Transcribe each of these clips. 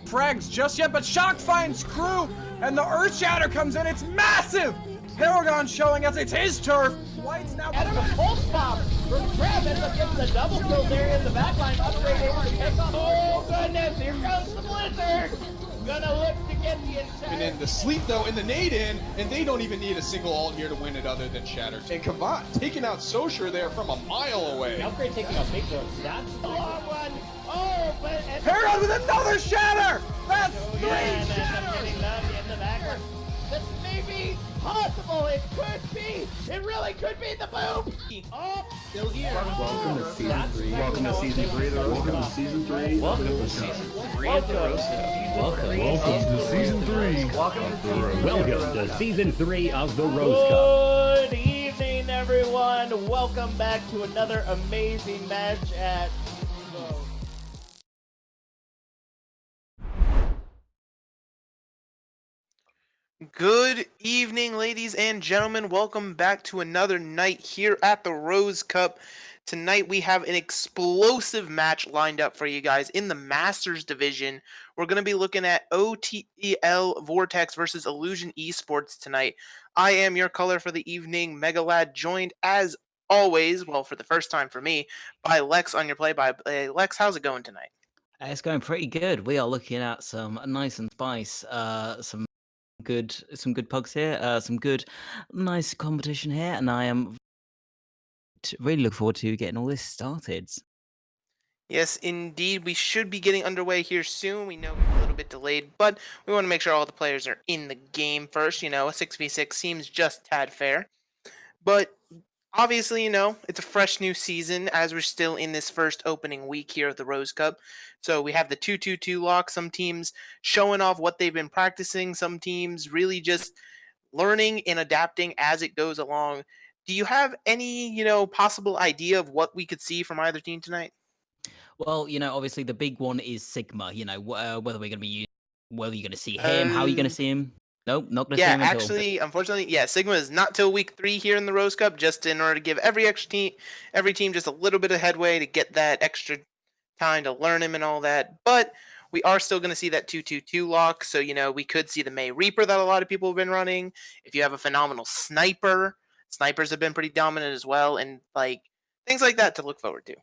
frags just yet, but Shock finds Crew, and the Earthshatter comes in. It's massive! Paragon showing us it's his turf. White's now and a pulse bomb from Trev ends up getting the double kill there in the backline. Upgrade able to pick up. Oh goodness, here comes the Blizzard! Gonna look to get the attack. And in the sleep though, in the nade in, and they don't even need a single ult here to win it other than Shatter. And Kavat taking out Socher there from a mile away. Upgrade taking a big throw. That's the long one. Oh, but Paragon with another Shatter! That's three Shatters! In the background. This may be possible. It could be. It really could be the boom. Oh, still here. Welcome to season 3. Welcome to season 3 of the Rose Cup. Welcome to season 3. Welcome to season 3 of the Rose Cup. Welcome to season 3. Welcome to season 3 of the Rose Cup. Good evening, everyone. Welcome back to another amazing match at Good evening, ladies and gentlemen. Welcome back to another night here at the Rose Cup. Tonight we have an explosive match lined up for you guys in the Masters division. We're going to be looking at OTL Vortex versus Illusion eSports tonight. I am your color for the evening, Megalad, joined as always, well, for the first time for me, by Lex on your play-by-play. Lex, how's it going tonight? It's going pretty good. We are looking at some nice and spice, some good pugs here, some good, nice competition here, and I am really look forward to getting all this started. Yes, indeed. We should be getting underway here soon. We know we're a little bit delayed, but we want to make sure all the players are in the game first. You know, a 6v6 seems just tad fair. But obviously, you know, it's a fresh new season as we're still in this first opening week here at the Rose Cup. So we have the 2-2-2 lock. Some teams showing off what they've been practicing. Some teams really just learning and adapting as it goes along. Do you have any, possible idea of what we could see from either team tonight? Well, obviously the big one is Sigma. Whether you're going to see him, how are you going to see him? Nope, not going to see him actually, unfortunately, Sigma is not till week 3 here in the Rose Cup, just in order to give every team just a little bit of headway to get that extra time to learn him and all that. But we are still going to see that 2-2-2 lock, so, we could see the May Reaper that a lot of people have been running. If you have a phenomenal sniper, snipers have been pretty dominant as well, and, things like that to look forward to.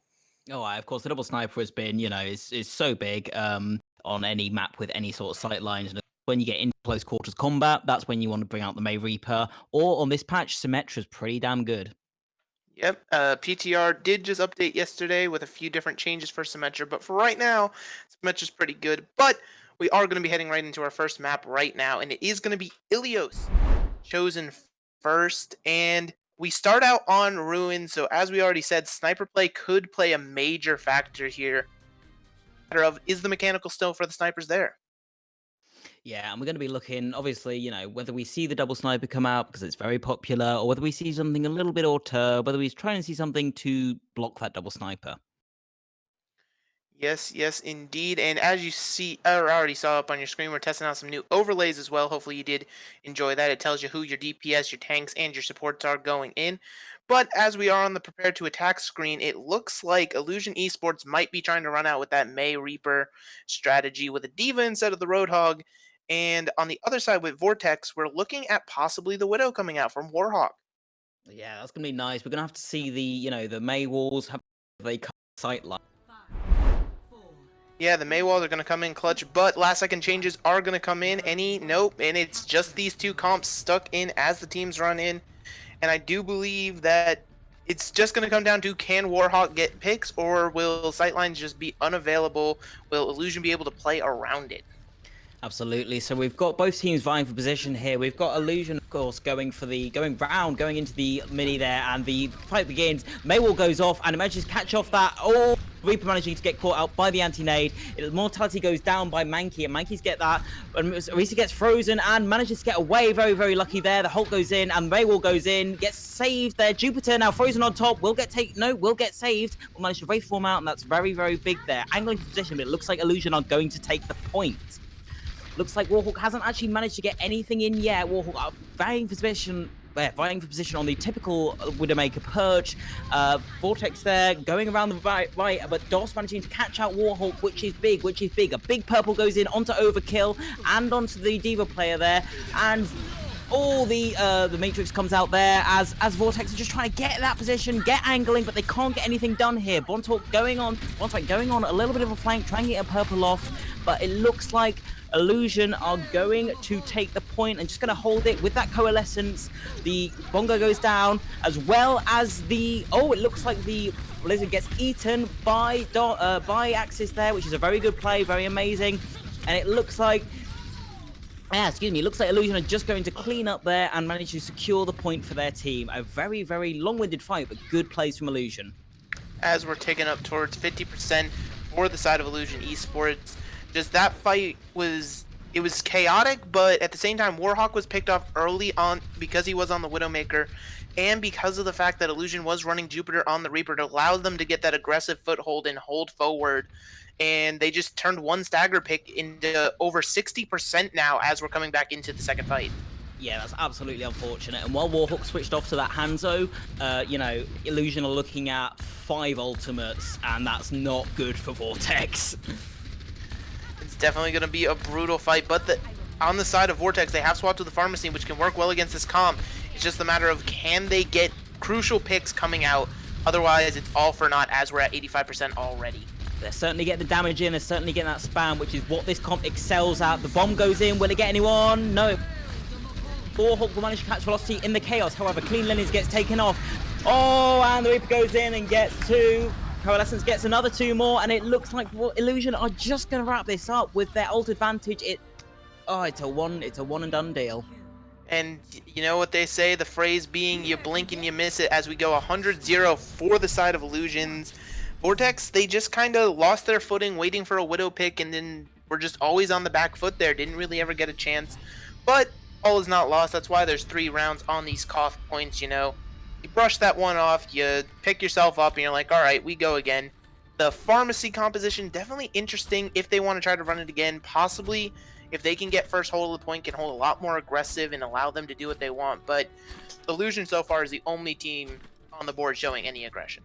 Oh, of course, the double sniper has been, is so big on any map with any sort of sight lines. And when you get into close quarters combat, that's when you want to bring out the May Reaper. Or on this patch, Symmetra's pretty damn good. Yep, PTR did just update yesterday with a few different changes for Symmetra, but for right now, Symmetra's pretty good. But we are going to be heading right into our first map right now, and it is going to be Ilios, chosen first, and we start out on Ruin, so as we already said, sniper play could play a major factor here. Matter of, is the mechanical still for the snipers there? Yeah, and we're going to be looking, obviously, whether we see the double sniper come out because it's very popular, or whether we see something a little bit auteur, whether we're trying to see something to block that double sniper. Yes, indeed. And as you see, or already saw up on your screen, we're testing out some new overlays as well. Hopefully you did enjoy that. It tells you who your DPS, your tanks, and your supports are going in. But as we are on the prepare to attack screen, it looks like Illusion eSports might be trying to run out with that May Reaper strategy with a D.Va instead of the Roadhog. And on the other side with Vortex, we're looking at possibly the Widow coming out from Warhawk. Yeah, that's going to be nice. We're going to have to see the May walls, have they cut sight line. Yeah, the Maywalls are going to come in clutch, but last-second changes are going to come in. Nope, and it's just these two comps stuck in as the teams run in. And I do believe that it's just going to come down to, can Warhawk get picks, or will sightlines just be unavailable? Will Illusion be able to play around it? Absolutely. So we've got both teams vying for position here. We've got Illusion, of course, going into the mini there, and the fight begins. Maywall goes off, and it manages to catch off that. Oh, Reaper managing to get caught out by the anti-nade. Mortality goes down by Mankey, and Mankey's get that. And Arisa gets frozen and manages to get away. Very, very lucky there. The Hulk goes in, and Maywall goes in, gets saved there. Jupiter now frozen on top. Will get saved. Will manage to Wraith form out, and that's very, very big there. Angling for position, but it looks like Illusion are going to take the point. Looks like Warhawk hasn't actually managed to get anything in yet. Warhawk are vying for position vying for position on the typical Widowmaker perch. Vortex there, going around the right, but DOS managing to catch out Warhawk, which is big. A big purple goes in onto Overkill and onto the D.Va player there, and all the Matrix comes out there as Vortex are just trying to get that position, get angling, but they can't get anything done here. Bontalk going on a little bit of a flank, trying to get a purple off, but it looks like Illusion are going to take the point and just going to hold it with that coalescence. The Bongo goes down, as well as the... Oh, it looks like the Blizzard gets eaten by Axis there, which is a very good play, very amazing. And it looks like... it looks like Illusion are just going to clean up there and manage to secure the point for their team. A very, very long-winded fight, but good plays from Illusion. As we're taking up towards 50% for the side of Illusion eSports, just that fight was chaotic, but at the same time, Warhawk was picked off early on because he was on the Widowmaker, and because of the fact that Illusion was running Jupiter on the Reaper, it allowed them to get that aggressive foothold and hold forward. And they just turned one stagger pick into over 60% now as we're coming back into the second fight. Yeah, that's absolutely unfortunate. And while Warhawk switched off to that Hanzo, Illusion are looking at 5 ultimates, and that's not good for Vortex. It's definitely going to be a brutal fight, but on the side of Vortex, they have swapped to the Pharmacy, which can work well against this comp. It's just a matter of can they get crucial picks coming out, otherwise it's all for naught as we're at 85% already. They're certainly getting the damage in, they're certainly getting that spam, which is what this comp excels at. The bomb goes in, will it get anyone? No. Warhawk will manage to catch velocity in the chaos, however, Clean Linens gets taken off. Oh, and the Reaper goes in and gets 2. Coalescence gets another 2 more, and it looks like Illusion are just going to wrap this up with their ult advantage. It's a one and done deal. And you know what they say, the phrase being you blink and you miss it, as we go 100-0 for the side of Illusions. Vortex, they just kind of lost their footing waiting for a Widow pick, and then were just always on the back foot there. Didn't really ever get a chance. But all is not lost. That's why there's 3 rounds on these cough points, you know. You brush that one off, you pick yourself up, and you're like, all right, we go again. The Pharmacy composition, definitely interesting if they want to try to run it again. Possibly, if they can get first hold of the point, can hold a lot more aggressive and allow them to do what they want. But Illusion so far is the only team on the board showing any aggression.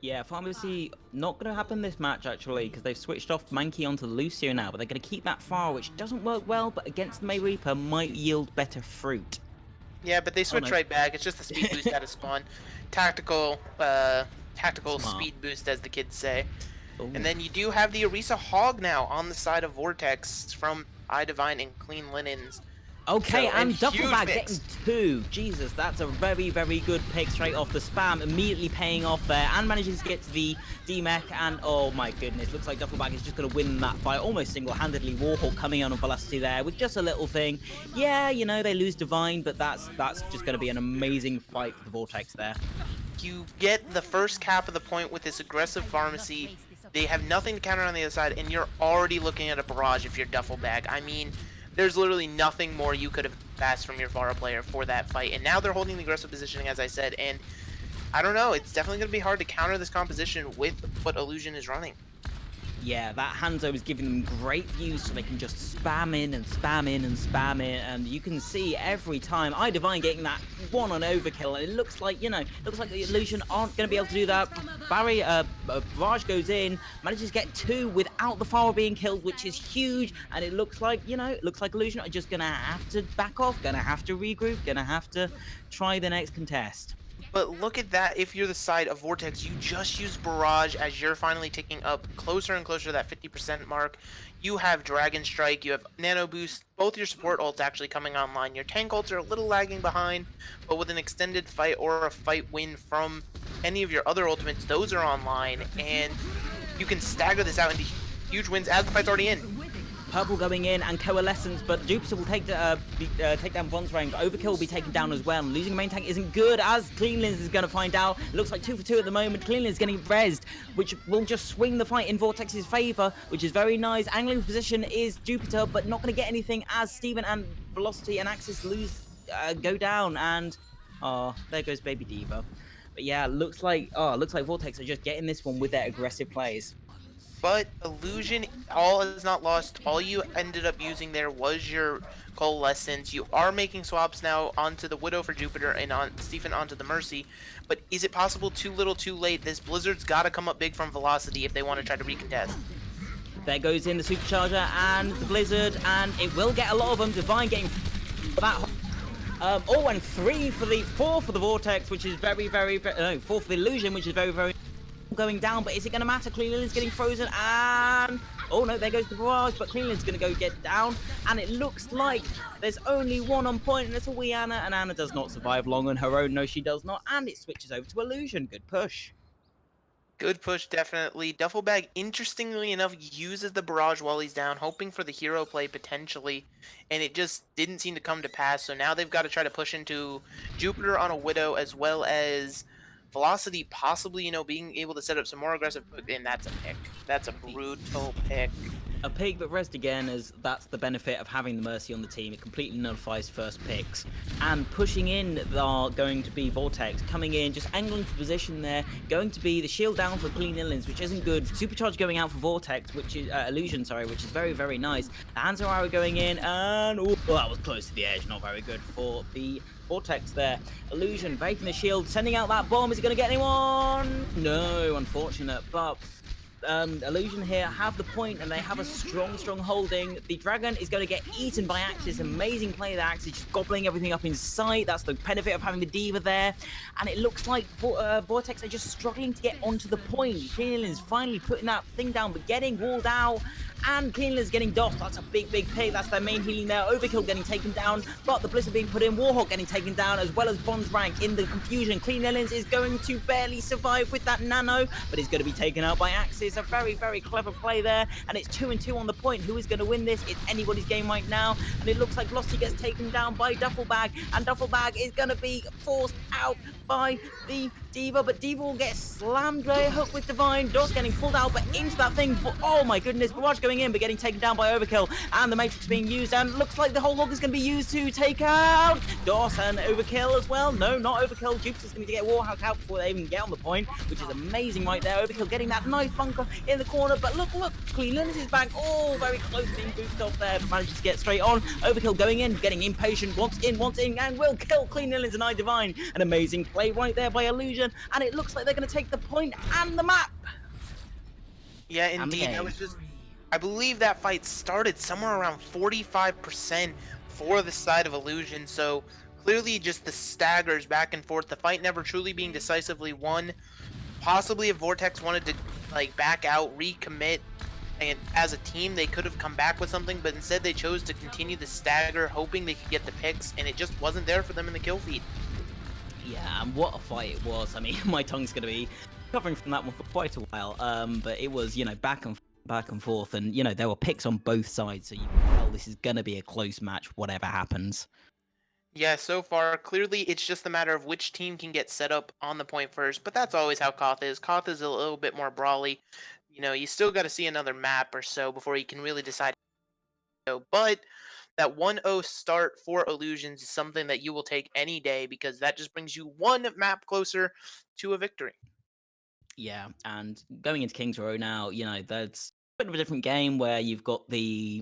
Yeah, Pharmacy not going to happen this match, actually, because they've switched off Mankey onto Lucio now, but they're going to keep that far, which doesn't work well, but against the May Reaper might yield better fruit. Yeah, but they switch right back. It's just the speed boost out of spawn. Tactical speed boost, as the kids say. Ooh. And then you do have the Orisa Hog now on the side of Vortex from iDivine and Clean Linens. Okay, so, and Duffelbag getting 2. Jesus, that's a very, very good pick straight off the spam. Immediately paying off there and manages to get to the D-Mech. And oh my goodness, looks like Duffelbag is just going to win that fight almost single-handedly. Warhawk coming on velocity there with just a little thing. Yeah, you know, they lose Divine, but that's just going to be an amazing fight for the Vortex there. You get the first cap of the point with this aggressive Pharmacy. They have nothing to counter on the other side, and you're already looking at a barrage if you're Duffelbag. I mean, there's literally nothing more you could have asked from your Vara player for that fight. And now they're holding the aggressive positioning, as I said. And I don't know, it's definitely going to be hard to counter this composition with what Illusion is running. Yeah, that Hanzo is giving them great views so they can just spam in and spam in and spam in. And you can see every time iDivine getting that one on overkill. And it looks like, the Illusion aren't going to be able to do that. Barrage goes in, manages to get 2 without the Pharaoh being killed, which is huge. And it looks like, Illusion are just going to have to back off, going to have to regroup, going to have to try the next contest. But look at that, if you're the side of Vortex, you just use Barrage as you're finally ticking up closer and closer to that 50% mark. You have Dragon Strike, you have Nano Boost, both your support ults actually coming online. Your tank ults are a little lagging behind, but with an extended fight or a fight win from any of your other ultimates, those are online, and you can stagger this out into huge wins as the fight's already in. Purple going in and Coalescence, but Jupiter will take down Von's range. Overkill will be taken down as well. And losing a main tank isn't good, as Cleanlins is going to find out. It looks like 2 for 2 at the moment. Cleanlins is getting rezzed, which will just swing the fight in Vortex's favor, which is very nice. Angling position is Jupiter, but not going to get anything as Steven and Velocity and Axis go down. And there goes Baby D.Va. But yeah, looks like Vortex are just getting this one with their aggressive plays. But Illusion, all is not lost. All you ended up using there was your Coalescence. You are making swaps now onto the Widow for Jupiter and on Stephen onto the Mercy. But is it possible too little too late? This Blizzard's got to come up big from Velocity if they want to try to recontest. There goes in the Supercharger and the Blizzard, and it will get a lot of them. Divine getting that. Oh, and 4 for the Vortex, which is very, no, 4 for the Illusion, which is very going down. But is it going to matter? Cleanland's getting frozen, and oh no, there goes the barrage. But Cleanland's going to go get down, and it looks like there's only one on point, and it's a wee Anna, and Anna does not survive long on her own. No, she does not, and it switches over to Illusion. Good push. Good push, definitely. Duffelbag, interestingly enough, uses the barrage while he's down, hoping for the hero play potentially, and it just didn't seem to come to pass. So now they've got to try to push into Jupiter on a Widow, as well as Velocity possibly, being able to set up some more aggressive, and that's a pick. That's a brutal pick. A pick, but rest again, as that's the benefit of having the Mercy on the team. It completely nullifies first picks. And pushing in are going to be Vortex, coming in, just angling for position there, going to be the shield down for Clean Illins, which isn't good. Supercharge going out for Vortex, which is Illusion, sorry, which is very nice. The Hanzo arrow going in, and oh, that was close to the edge, not very good for the Vortex there. Illusion breaking the shield, sending out that bomb. Is it going to get anyone? No, unfortunate, but Illusion here have the point, and they have a strong holding. The Dragon is going to get eaten by Axis. Amazing play there, Axis, just gobbling everything up in sight. That's the benefit of having the Diva there. And it looks like Vortex are just struggling to get onto the point. Cleanland is finally putting that thing down, but getting walled out. And Cleanland is getting doffed. That's a big pick. That's their main healing there. Overkill getting taken down, but the Blizzard being put in. Warhawk getting taken down, as well as Bond's rank in the confusion. Clean Ellens is going to barely survive with that nano, but is going to be taken out by Axis. A very clever play there, and it's 2-2 on the point. Who is going to win this? It's anybody's game right now, and it looks like Losty gets taken down by Duffelbag, and Duffelbag is going to be forced out by the Diva, but Diva will get slammed by a hook with Divine. Dos getting pulled out, but into that thing. Oh my goodness, Barrage going in, but getting taken down by Overkill, and the Matrix being used, and looks like the whole log is going to be used to take out Dos and Overkill as well. No, not Overkill. Jukes is going to get Warhawk out before they even get on the point, which is amazing right there. Overkill getting that nice bunker in the corner, but look, Cleanland is back. Oh, very close being boosted off there, but manages to get straight on. Overkill going in, getting impatient, wants in, and will kill Cleanland and I Divine. An amazing play right there by Illusion, and it looks like they're going to take the point and the map. Yeah, indeed. I believe that fight started somewhere around 45% for the side of Illusion, so clearly just the staggers back and forth, the fight never truly being decisively won. Possibly if Vortex wanted to back out, recommit, and as a team they could have come back with something, but instead they chose to continue the stagger, hoping they could get the picks, and it just wasn't there for them in the kill feed. Yeah, and what a fight it was. I mean, my tongue's going to be covering from that one for quite a while, but it was, back and forth, and, there were picks on both sides, so you can tell this is going to be a close match, whatever happens. Yeah, so far, clearly it's just a matter of which team can get set up on the point first, but that's always how Koth is. Koth is a little bit more brawly. You still got to see another map or so before you can really decide. But that 1-0 start for Illusions is something that you will take any day, because that just brings you one map closer to a victory. Yeah, and going into Kings Row now, that's a bit of a different game where you've got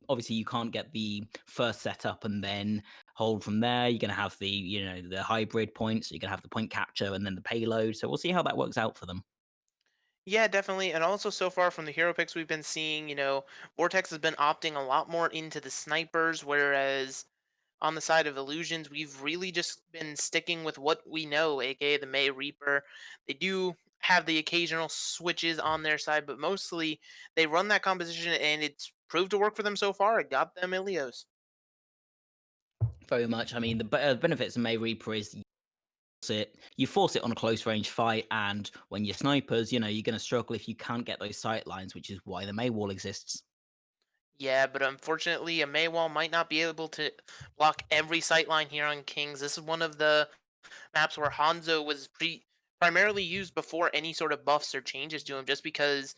obviously you can't get the first setup and then hold from there. You're going to have the hybrid points, so you're going to have the point capture and then the payload. So we'll see how that works out for them. Yeah, definitely. And also, so far from the hero picks we've been seeing, Vortex has been opting a lot more into the snipers, whereas on the side of Illusions, we've really just been sticking with what we know, aka the May Reaper. They do have the occasional switches on their side, but mostly they run that composition, and it's proved to work for them so far. It got them Ilios. Very much. I mean, the benefits of May Reaper is you force it on a close range fight, and when you're snipers, you're going to struggle if you can't get those sight lines, which is why the May wall exists. Yeah, but unfortunately, a May wall might not be able to block every sightline here on Kings. This is one of the maps where Hanzo was primarily used before any sort of buffs or changes to him, just because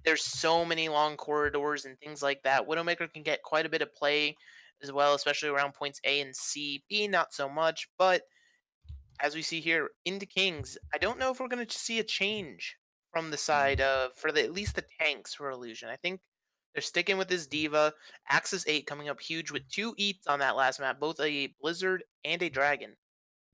there's so many long corridors and things like that. Widowmaker can get quite a bit of play as well, especially around points A and C. B, not so much, but as we see here into Kings, I don't know if we're going to see a change from the side of at least the tanks for Illusion. I think they're sticking with this Diva. Axis 8 coming up huge with 2 eats on that last map, both a Blizzard and a Dragon.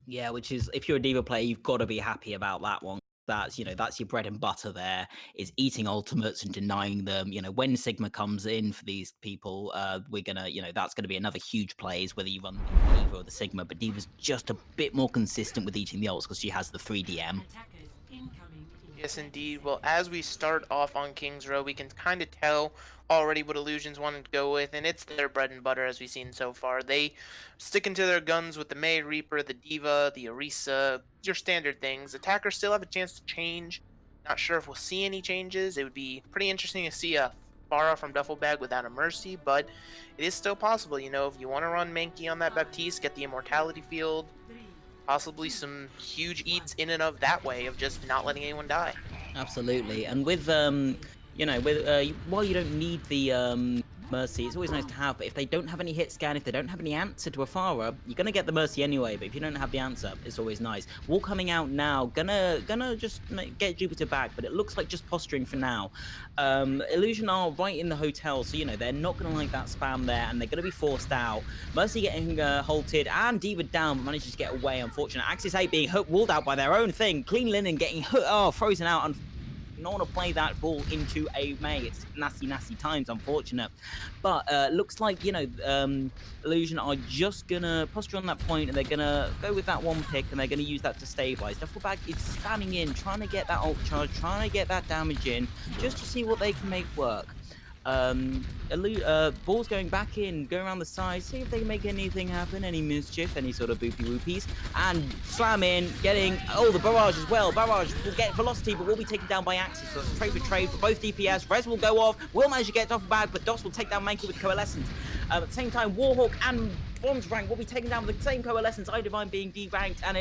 Yeah, which is, if you're a Diva player, you've got to be happy about that one. That's, that's your bread and butter there, is eating ultimates and denying them. When Sigma comes in for these people, we're going to, that's going to be another huge plays, whether you run the Diva or the Sigma. But Diva's just a bit more consistent with eating the ults because she has the 3DM. Yes, indeed. Well, as we start off on King's Row, we can kind of tell already what Illusions wanted to go with, and it's their bread and butter as we've seen so far. They sticking to their guns with the May Reaper, the Diva, the Orisa, your standard things. Attackers still have a chance to change. Not sure if we'll see any changes. It would be pretty interesting to see a Pharah from Duffel Bag without a Mercy, but it is still possible. If you want to run Mankey on that Baptiste, get the Immortality Field, possibly some huge eats in and of that way of just not letting anyone die. Absolutely, and with while you don't need the Mercy, it's always nice to have. But if they don't have any hit scan, if they don't have any answer to a Pharah, you're gonna get the Mercy anyway. But if you don't have the answer, it's always nice. Wall coming out now, gonna just get Jupiter back, but it looks like just posturing for now. Illusion are right in the hotel, so they're not gonna like that spam there, and they're gonna be forced out. Mercy getting halted, and Diva down, but manages to get away. Unfortunate. Axis 8 being walled out by their own thing. Clean Linen getting frozen out. Not want to play that ball into a May. It's nasty times, unfortunate. But looks like, Illusion are just going to posture on that point, and they're going to go with that one pick, and they're going to use that to stabilize. Duffel Bag is spamming in, trying to get that ult charge, trying to get that damage in, just to see what they can make work. Ball's going back in, going around the side, see if they can make anything happen, any mischief, any sort of boopy whoopies, and slam in, getting, the barrage as well. Barrage will get velocity, but will be taken down by Axis, so it's trade for trade for both DPS. Res will go off, will manage to get Duffel Bag, but DOS will take down Mankey with Coalescence. At the same time, Warhawk and Bronze Rank will be taken down with the same Coalescence. Divine being D-ranked, and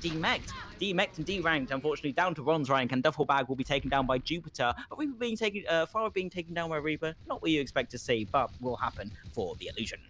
D-mech'd and D-ranked, unfortunately, down to Bronze Rank, and Duffel Bag will be taken down by Jupiter. But Reaper being taken, Pharah being taken down by Reaper, not what you expect to see, but will happen for the Illusion.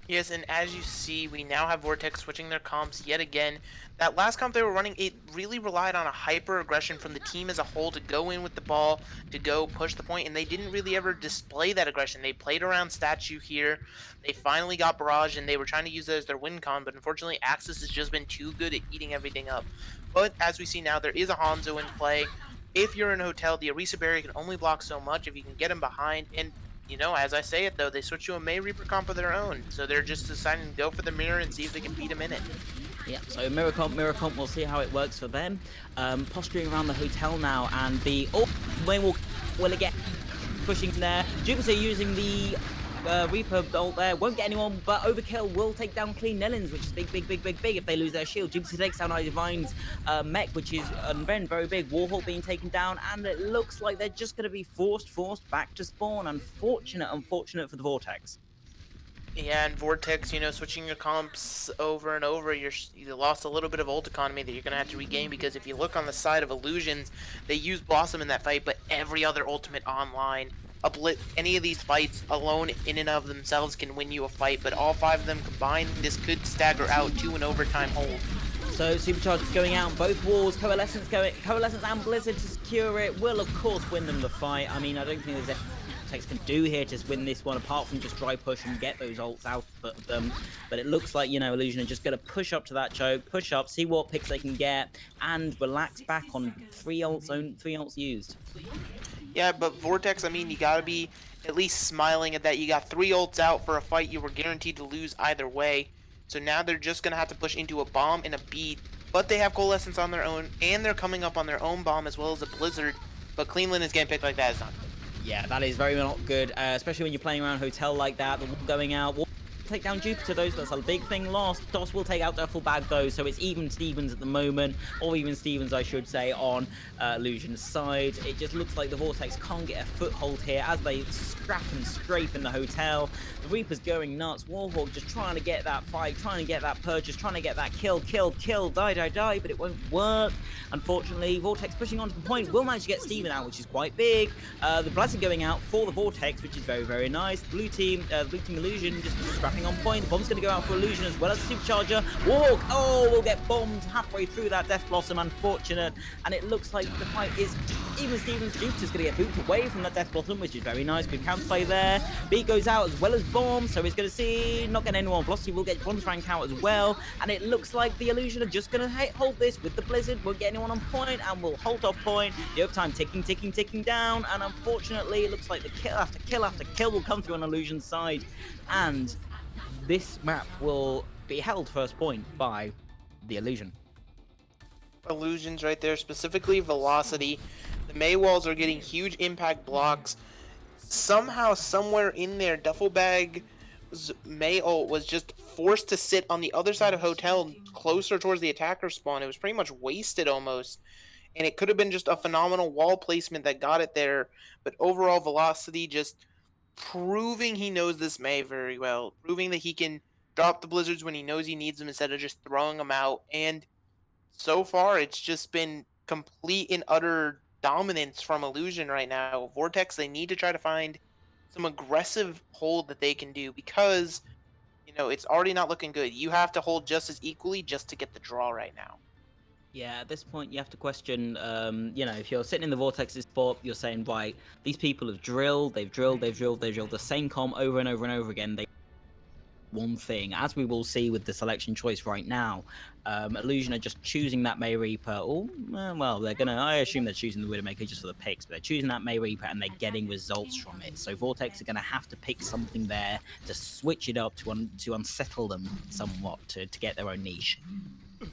Yes, and as you see, we now have Vortex switching their comps yet again. That last comp they were running, it really relied on a hyper-aggression from the team as a whole to go in with the ball, to go push the point, and they didn't really ever display that aggression. They played around Statue here. They finally got Barrage, and they were trying to use it as their win con, but unfortunately, Axis has just been too good at eating everything up. But as we see now, there is a Hanzo in play. If you're in a hotel, the Orisa barrier can only block so much. If you can get him behind, and as I say it though, they switch to a May Reaper comp of their own, so they're just deciding to go for the mirror and see if they can beat him in it. Yeah, so mirror comp, we'll see how it works for them. Posturing around the hotel now, and the will it get pushing there? Jupiter using the Reaper ult there, won't get anyone, but Overkill will take down Clean Nellins, which is big if they lose their shield. Jupiter takes down Divine's mech, which is very big. Warhawk being taken down, and it looks like they're just going to be forced back to spawn. Unfortunate for the Vortex. Yeah, and Vortex, switching your comps over and over, you lost a little bit of ult economy that you're going to have to regain, because if you look on the side of Illusions, they use Blossom in that fight, but every other ultimate online, any of these fights alone in and of themselves can win you a fight, but all 5 of them combined, this could stagger out to an overtime hold. So Supercharge is going out on both walls, Coalescence and Blizzard to secure it will of course win them the fight. I mean, I don't think there's anything Vortex can do here to win this one apart from just dry push and get those ults out of them. But it looks like, Illusion are just going to push up to that choke, push up, see what picks they can get, and relax back on 3 ults used. Yeah, but Vortex, I mean, you gotta be at least smiling at that. You got 3 ults out for a fight you were guaranteed to lose either way. So now they're just gonna have to push into a bomb and a beat. But they have Coalescence on their own, and they're coming up on their own bomb as well as a Blizzard. But Cleanland is getting picked like that is not good. Yeah, that is very not good, especially when you're playing around hotel like that. The wall going out. Take down Jupiter, though, so that's a big thing lost. DOS will take out Duffel Bag, though, so it's even Stevens at the moment, or even Stevens, I should say, on Illusion's side. It just looks like the Vortex can't get a foothold here as they scrap and scrape in the hotel. The Reaper's going nuts. Warhawk just trying to get that fight, trying to get that purchase, trying to get that kill, die, but it won't work. Unfortunately, Vortex pushing onto the point will manage to get Steven out, which is quite big. The Blessing going out for the Vortex, which is very nice. Blue team Illusion just scrapping getting on point. The bomb's going to go out for Illusion as well as Supercharger. Warhawk, oh, will get bombed halfway through that Death Blossom. Unfortunate. And it looks like the fight is even Stevens. Jupiter's going to get booted away from that Death Blossom, which is very nice. Good counterplay there. B goes out as well as Bomb, so he's going to see not getting anyone. Velocity will get bronze rank out as well. And it looks like the Illusion are just going to hold this with the Blizzard. Won't get anyone on point and will hold off point. The overtime ticking down. And unfortunately, it looks like the kill after kill after kill will come through on Illusion's side. And this map will be held first point by the Illusion. Illusions right there, specifically Velocity. The May walls are getting huge impact blocks. Somehow, somewhere in there, Duffel Bag's May ult was just forced to sit on the other side of Hotel, closer towards the attacker spawn. It was pretty much wasted almost. And it could have been just a phenomenal wall placement that got it there. But overall, Velocity just proving he knows this May very well. Proving that he can drop the Blizzards when he knows he needs them instead of just throwing them out. And so far, it's just been complete and utter dominance from Illusion right now. Vortex, they need to try to find some aggressive hold that they can do because, you know, it's already not looking good. You have to hold just as equally just to get the draw right now. Yeah, at this point, you have to question, you know, if you're sitting in the Vortex's spot, you're saying, right, these people have drilled the same comp over and over and over again. They one thing, as we will see with the selection choice right now, Illusion are just choosing that May Reaper. Oh, well, they're gonna, I assume they're choosing the Widowmaker just for the picks, but they're choosing that May Reaper and they're getting results from it. So Vortex are gonna have to pick something there to switch it up, to unsettle them somewhat, to get their own niche.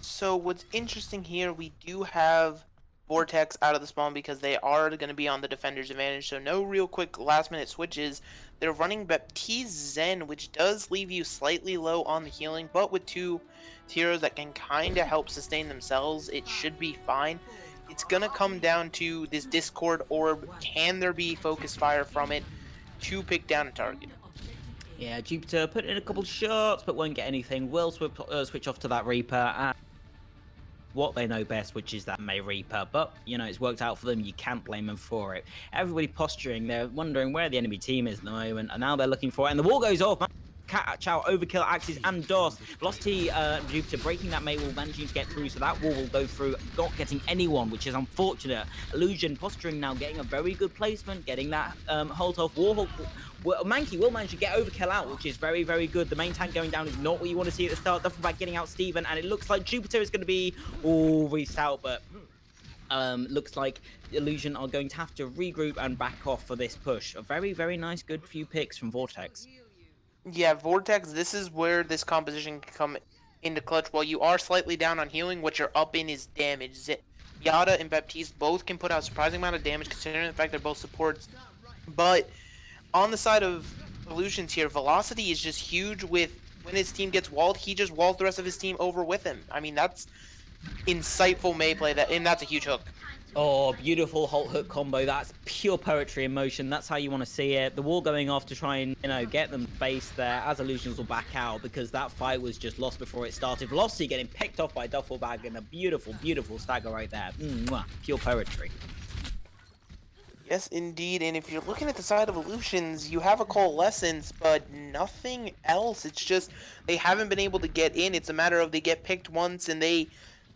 So what's interesting here, we do have Vortex out of the spawn because they are going to be on the defender's advantage, so no real quick last minute switches. They're running Baptiste Zen, which does leave you slightly low on the healing, but with two heroes that can kind of help sustain themselves, it should be fine. It's going to come down to this Discord orb. Can there be focus fire from it to pick down a target? Yeah, Jupiter put in a couple shots, but won't get anything. Will switch off to that Reaper and what they know best, which is that May Reaper. But, you know, it's worked out for them. You can't blame them for it. Everybody posturing. They're wondering where the enemy team is at the moment, and now they're looking for it. And the wall goes off. Catch out, Overkill, Axis, and DOS. Velocity, Jupiter breaking that May wall, managing to get through, so that wall will go through, not getting anyone, which is unfortunate. Illusion posturing now, getting a very good placement, getting that hold off. Warhawk, Mankey will manage to get Overkill out, which is very, very good. The main tank going down is not what you want to see at the start. Duffelbag getting out Steven, and it looks like Jupiter is going to be all reached out, but looks like Illusion are going to have to regroup and back off for this push. A very, very nice, good few picks from Vortex. Yeah, Vortex, this is where this composition can come into clutch. While you are slightly down on healing, what you're up in is damage. Yada and Baptiste both can put out a surprising amount of damage, considering the fact they're both supports. But on the side of Illusions here, Velocity is just huge with when his team gets walled, he just walls the rest of his team over with him. I mean, that's insightful May play, and that's a huge hook. Oh, beautiful Halt Hook combo. That's pure poetry in motion. That's how you want to see it. The wall going off to try and, you know, get them base there as Illusions will back out because that fight was just lost before it started. Velocity getting picked off by Duffelbag and a beautiful, beautiful stagger right there. Pure poetry. Yes, indeed. And if you're looking at the side of Illusions, you have a Coalescence, but nothing else. It's just they haven't been able to get in. It's a matter of they get picked once and they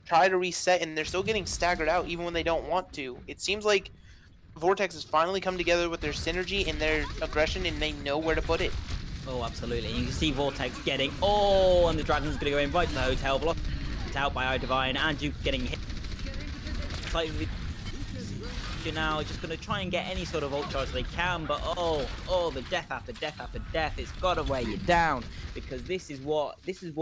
try to reset, and they're still getting staggered out even when they don't want to. It seems like Vortex has finally come together with their synergy and their aggression, and they know where to put it. Oh, absolutely. You can see Vortex getting... Oh, and the Dragon's going to go in right to the Hotel. Velocity out by iDivine, and Duke getting hit. Slightly... Now just going to try and get any sort of ult charge they can, but oh, the death after death after death, it's got to weigh you down, because this is what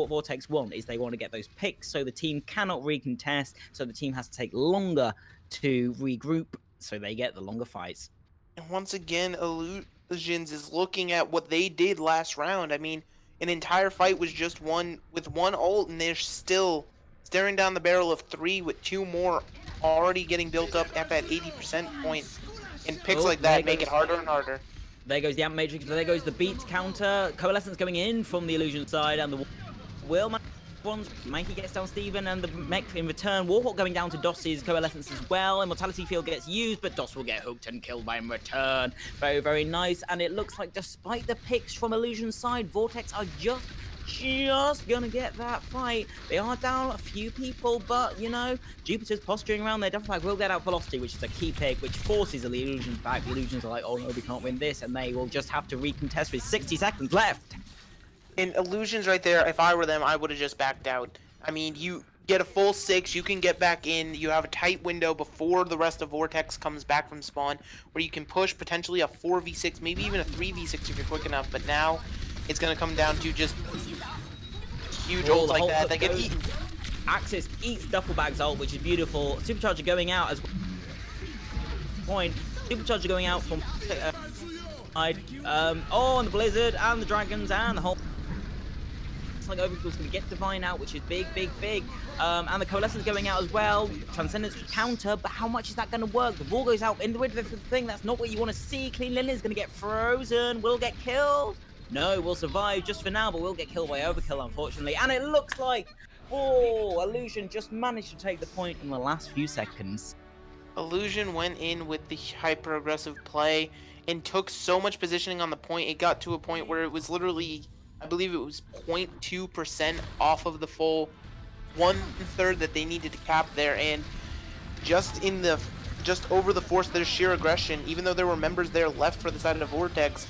Vortex want, is they want to get those picks so the team cannot recontest, so the team has to take longer to regroup, so they get the longer fights. And once again, Illusions is looking at what they did last round. I mean, an entire fight was just won with one ult, and they're still staring down the barrel of 3 with 2 more already getting built up at that 80% point. And picks like that make it harder and harder. There goes the Amp Matrix, there goes the beat counter. Coalescence going in from the Illusion side, and the Will Bronze, Mikey gets down Steven and the mech in return. Warhawk going down to Doss's Coalescence as well. Immortality Field gets used, but Doss will get hooked and killed by in return. Very, very nice. And it looks like despite the picks from Illusion's side, Vortex are just gonna get that fight. They are down a few people, but you know, Jupiter's posturing around their duffel bag will get out Velocity, which is a key pick, which forces the Illusions back. The Illusions are like, oh no, we can't win this, and they will just have to recontest with 60 seconds left. In Illusions right there, if I were them, I would have just backed out. I mean, you get a full 6, you can get back in, you have a tight window before the rest of Vortex comes back from spawn, where you can push potentially a 4v6, maybe even a 3v6 if you're quick enough, but now it's going to come down to just huge ults like that. They get eaten. Axis eats Duffelbag's ult, which is beautiful. Supercharger going out as point. Supercharger going out from oh, and the Blizzard and the Dragons and the whole. It's like Overkill's going to get Divine out, which is big. And the Coalescence going out as well. Transcendence counter, but how much is that going to work? The wall goes out in the width of the thing. That's not what you want to see. Clean Lily is going to get frozen. Will get killed. No, we'll survive just for now, but we'll get killed by Overkill, unfortunately. And it looks like, oh, Illusion just managed to take the point in the last few seconds. Illusion went in with the hyper-aggressive play and took so much positioning on the point. It got to a point where it was literally, I believe it was 0.2% off of the full 1/3 that they needed to cap there. And just over the force of their sheer aggression, even though there were members there left for the side of Vortex,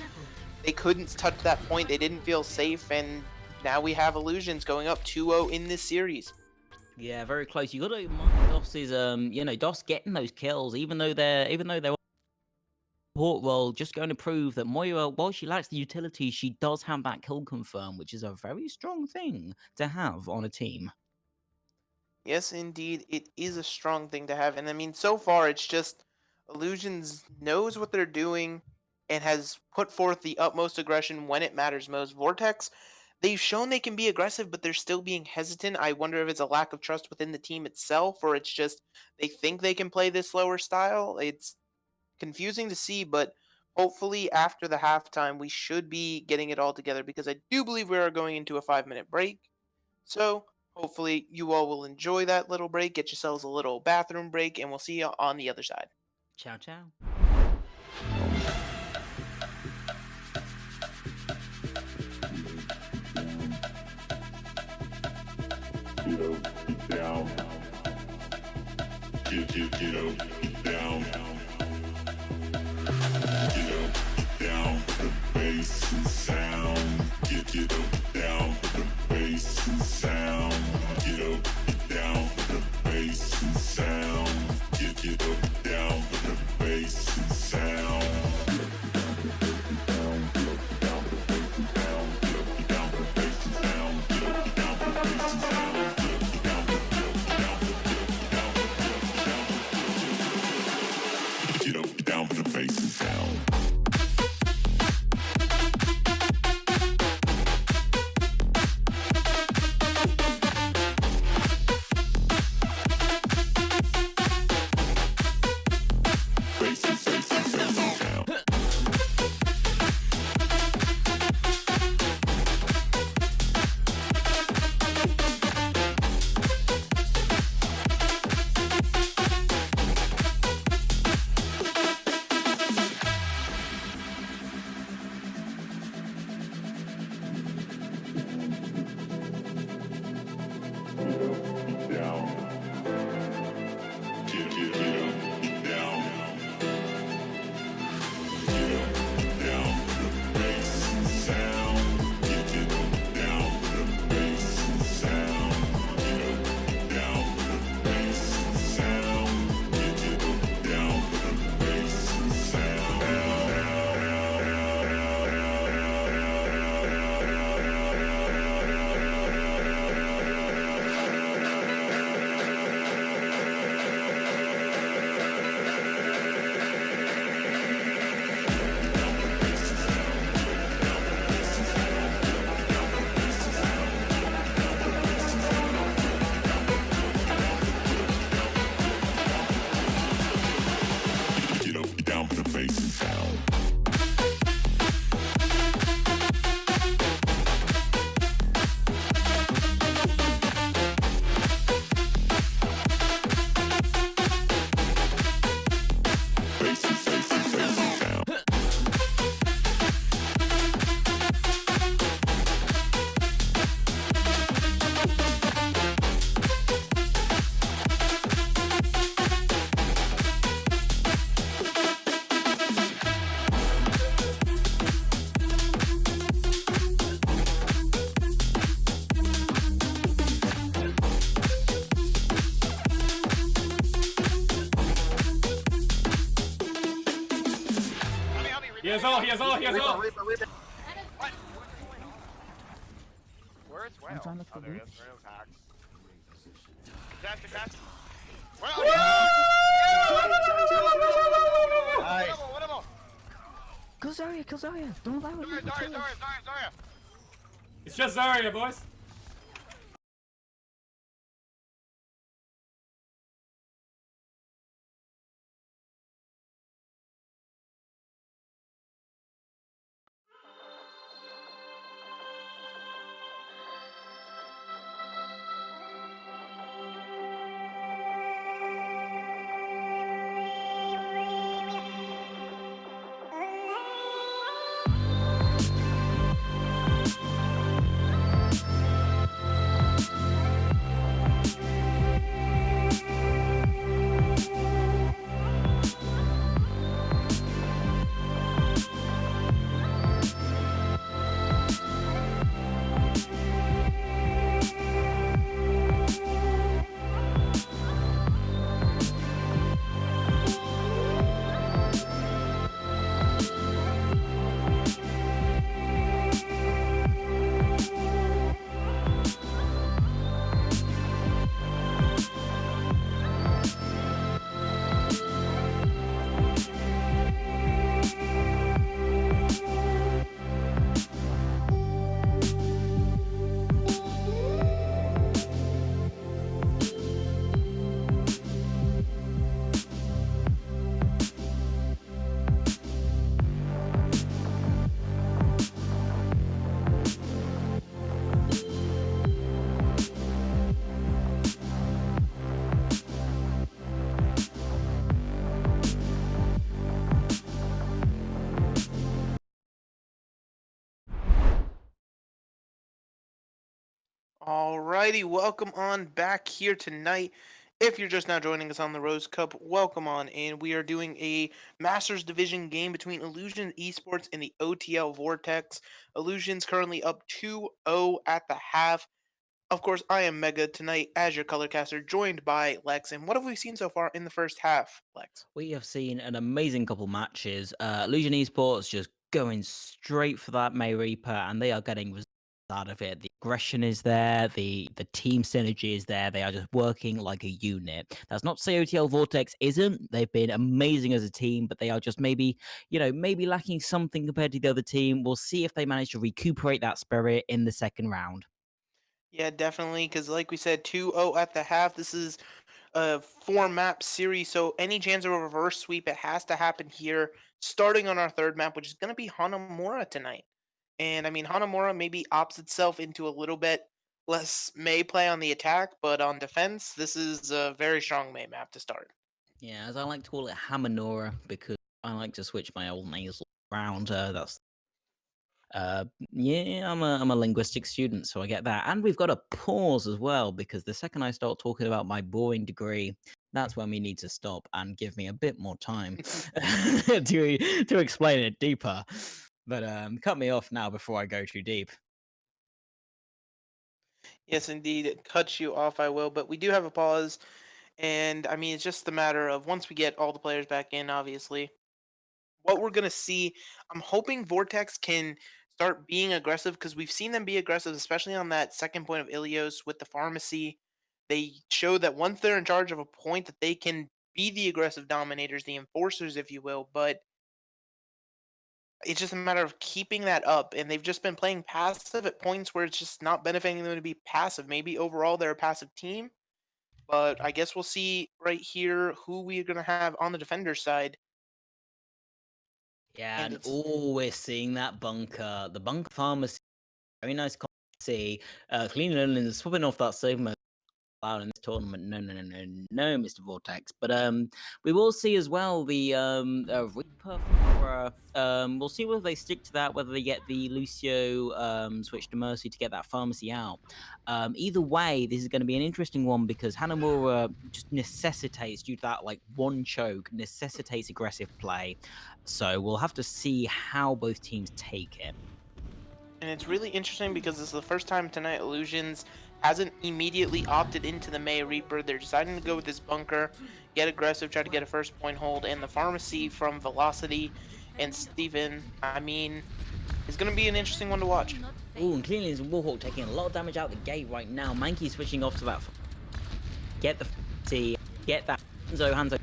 they couldn't touch that point. They didn't feel safe, and now we have Illusions going up 2-0 in this series. Yeah, very close. You got to mind Doss's, you know, Doss getting those kills, even though they're support role, just going to prove that Moira, while she lacks the utility, she does have that kill confirm, which is a very strong thing to have on a team. Yes, indeed, it is a strong thing to have, and I mean, so far it's just Illusions knows what they're doing and has put forth the utmost aggression when it matters most. Vortex, they've shown they can be aggressive, but they're still being hesitant. I wonder if it's a lack of trust within the team itself, or it's just they think they can play this slower style. It's confusing to see, but hopefully after the halftime, we should be getting it all together, because I do believe we are going into a 5-minute break. So hopefully you all will enjoy that little break, get yourselves a little bathroom break, and we'll see you on the other side. Ciao, ciao. Get down. Get down. Get down. The bass and sound. Get down. The bass and sound. Get down. The bass and sound. Get down. The bass and sound. Down for the bass and sound. He has all. Reaper. Where's Whale? I'm trying to look for Oh, there he Reaper. is. Whale's hacked. Attack. Well, Nice. whatever. Kill Zarya. Don't allow it. Zarya. It's just Zarya, boys. Alrighty, welcome on back here tonight. If you're just now joining us on the Rose Cup, welcome on in. We are doing a Masters Division game between Illusion Esports and the OTL Vortex. Illusion's currently up 2-0 at the half. Of course, I am Mega tonight as your colorcaster, joined by Lex. And what have we seen so far in the first half, Lex? We have seen an amazing couple matches. Illusion Esports just going straight for that May Reaper, and they are getting results out of it. The aggression is there, the team synergy is there. They are just working like a unit. That's not to say OTL Vortex isn't. They've been amazing as a team, but they are just maybe lacking something compared to the other team. We'll see if they manage to recuperate that spirit in the second round. Yeah, definitely, because like we said, 2-0 at the half. This is a 4-map series, so any chance of a reverse sweep, it has to happen here, starting on our third map, which is going to be Hanamura tonight. And I mean, Hanamura maybe opts itself into a little bit less May play on the attack, but on defense, this is a very strong May map to start. Yeah, as I like to call it, Hamanora, because I like to switch my old names around. Yeah, I'm a linguistic student, so I get that. And we've got a pause as well, because the second I start talking about my boring degree, that's when we need to stop and give me a bit more time to explain it deeper. But cut me off now before I go too deep. Yes, indeed, cut you off, I will, but we do have a pause. And I mean, it's just a matter of once we get all the players back in, obviously, what we're going to see. I'm hoping Vortex can start being aggressive because we've seen them be aggressive, especially on that second point of Ilios with the pharmacy. They show that once they're in charge of a point, that they can be the aggressive dominators, the enforcers, if you will. But it's just a matter of keeping that up. And they've just been playing passive at points where it's just not benefiting them to be passive. Maybe overall they're a passive team. But I guess we'll see right here who we're going to have on the defender side. Yeah, and we're seeing that bunker. The bunker pharmacy, very nice to see. Clean and swapping off that segment out in this tournament. No, Mr. Vortex. But we will see as well the Reaper for we'll see whether they stick to that, whether they get the Lucio switch to Mercy to get that pharmacy out. Either way, this is going to be an interesting one because Hanamura just necessitates, due to that like one choke, necessitates aggressive play. So we'll have to see how both teams take it. And it's really interesting because this is the first time tonight Illusions hasn't immediately opted into the May Reaper. They're deciding to go with this bunker, get aggressive, try to get a first point hold, and the pharmacy from Velocity. and Steven, I mean, it's going to be an interesting one to watch. Ooh, and Cleanliness and Warhawk taking a lot of damage out the gate right now. Mankey switching off to that. Get the T, get that Hanzo.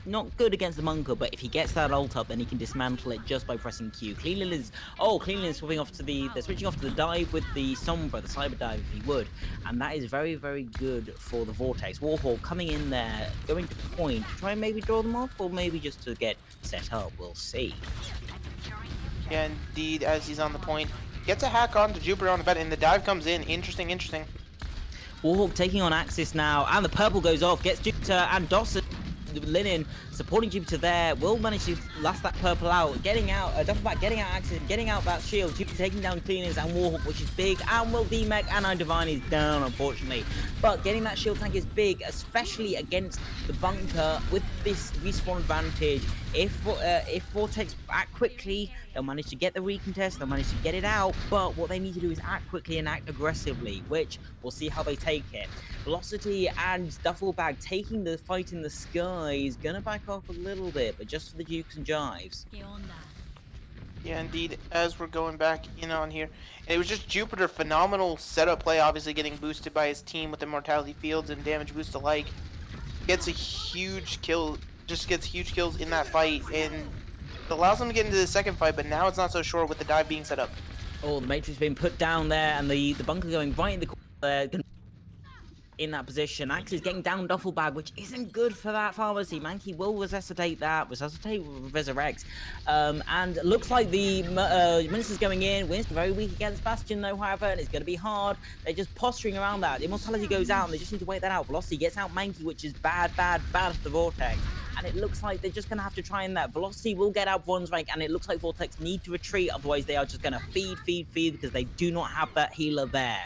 Not good against the Monka, but if he gets that ult up, then he can dismantle it just by pressing Q. Cleanliness swapping off to they're switching off to the dive with the Sombra, the cyber dive if he would, and that is very, very good for the Vortex. Warhawk coming in there, going to point, try and maybe draw them off, or maybe just to get set up. We'll see. Yeah, indeed, as he's on the point, gets a hack on to Jupiter on the bed, and the dive comes in. Interesting. Warhawk taking on Axis now, and the purple goes off, gets Jupiter and Dawson. Linen supporting Jupiter there, will manage to last that purple out, getting out, Duffleback getting out Axis, getting out that shield, Jupiter taking down Cleaners and Warhawk, which is big, and will DMech, and Divine is down, unfortunately. But getting that shield tank is big, especially against the bunker with this respawn advantage. If Vortex act quickly, they'll manage to get the recontest, they'll manage to get it out, but what they need to do is act quickly and act aggressively, which we'll see how they take it. Velocity and Duffelbag taking the fight in the sky is gonna back off a little bit, but just for the Dukes and Jives. Yeah, indeed, as we're going back in on here, and it was just Jupiter, phenomenal setup play, obviously getting boosted by his team with Immortality Fields and damage boost alike. Gets a huge kill, just gets huge kills in that fight, and allows him to get into the second fight, but now it's not so sure with the dive being set up. Oh, the Matrix being put down there, and the bunker going right in the corner there. In that position, Axis getting down Duffelbag, which isn't good for that pharmacy. Mankey will resuscitate resurrect, and looks like the Minister's going in. Winston very weak against Bastion though, however, and it's going to be hard. They're just posturing around that. Immortality goes out, and they just need to wait that out. Velocity gets out Mankey, which is bad for the Vortex, and it looks like they're just going to have to try in that. Velocity will get out bronze rank, and it looks like Vortex need to retreat, otherwise they are just going to feed because they do not have that healer there.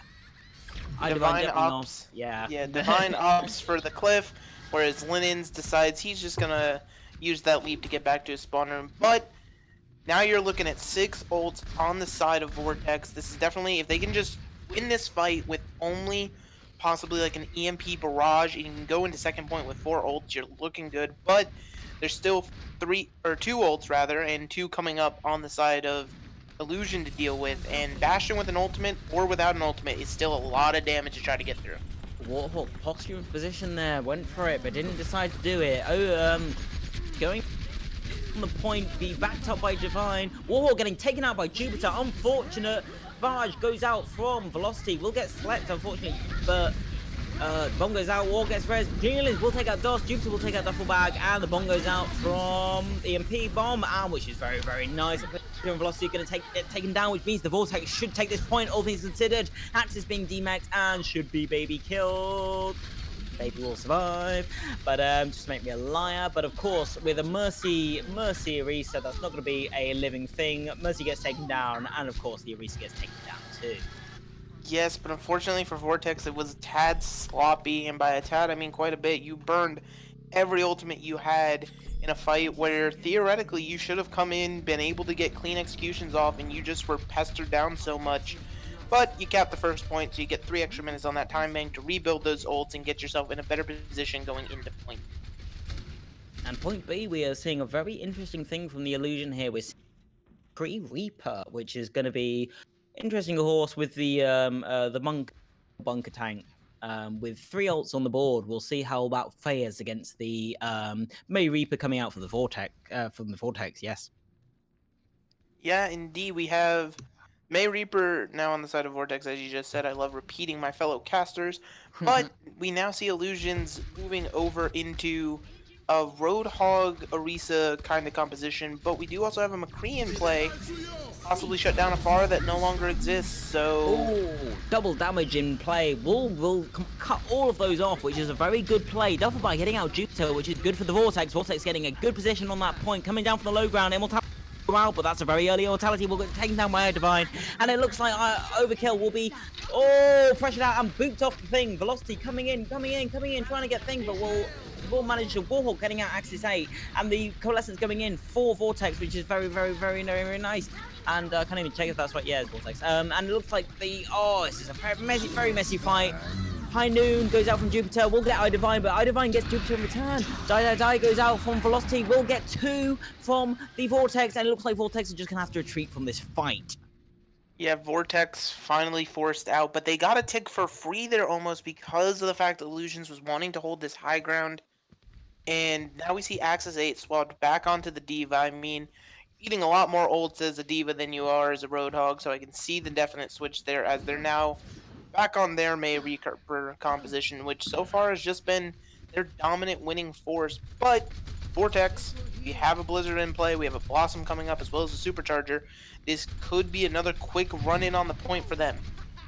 Divine ops, yeah, Divine ops for the cliff, whereas Linens decides he's just gonna use that leap to get back to his spawn room. But now you're looking at 6 ults on the side of Vortex. This is definitely, if they can just win this fight with only possibly like an EMP barrage, and you can go into second point with 4 ults, you're looking good. But there's still 2 ults rather, and 2 coming up on the side of Illusion to deal with, and Bastion with an ultimate or without an ultimate is still a lot of damage to try to get through. Warhawk posturing position there, went for it but didn't decide to do it. Going on the point, be backed up by Divine. Warhawk getting taken out by Jupiter, unfortunate. Barrage goes out from Velocity, will get slept unfortunately, but bomb goes out, War gets res, Cleanliness will take out DOS, Jupiter will take out Duffelbag, and the bomb goes out from the EMP bomb, and which is very, very nice. Velocity going to get taken down, which means the Vortex should take this point, all things considered. Axis being demaxed and should be baby killed. Baby will survive, but just make me a liar. But of course, with a Mercy Orisa, that's not going to be a living thing. Mercy gets taken down, and of course the Orisa gets taken down too. Yes, but unfortunately for Vortex, it was a tad sloppy, and by a tad I mean quite a bit. You burned every ultimate you had in a fight where theoretically you should have come in, been able to get clean executions off, and you just were pestered down so much. But you capped the first point, so you get 3 extra minutes on that time bank to rebuild those ults and get yourself in a better position going into point. And point B, we are seeing a very interesting thing from the Illusion here with Reaper, which is going to be interesting horse with the Monk bunker tank. With 3 ults on the board, we'll see how that fares against the May Reaper coming out from the Vortex. Yes. Yeah, indeed, we have May Reaper now on the side of Vortex, as you just said. I love repeating my fellow casters, but we now see Illusions moving over into a Roadhog Orisa kind of composition, but we do also have a McCree in play, possibly shut down a Pharah that no longer exists, so... Ooh, double damage in play. We'll cut all of those off, which is a very good play. Duffelbag getting out Jupiter, which is good for the Vortex. Vortex getting a good position on that point, coming down from the low ground. Immortality out, but that's a very early Immortality. Will get taken down by Divine, and it looks like Overkill will be pressured out and booped off the thing. Velocity coming in, trying to get things, but will manage to Warhawk getting out Axis 8, and the Coalescence going in for Vortex, which is very, very, very, very, very nice. And I can't even check if that's right. Yeah, it's Vortex. And it looks like this is a very messy fight. High Noon goes out from Jupiter. We'll get iDivine, but iDivine gets Jupiter in return. Die goes out from Velocity. We'll get 2 from the Vortex, and it looks like Vortex are just going to have to retreat from this fight. Yeah, Vortex finally forced out, but they got a tick for free there almost because of the fact that Illusions was wanting to hold this high ground. And now we see Axis 8 swapped back onto the Diva. I mean, eating a lot more ults as a Diva than you are as a Roadhog, so I can see the definite switch there as they're now back on their Mei Reaper composition, which so far has just been their dominant winning force. But Vortex, we have a Blizzard in play, we have a Blossom coming up as well as a Supercharger. This could be another quick run-in on the point for them.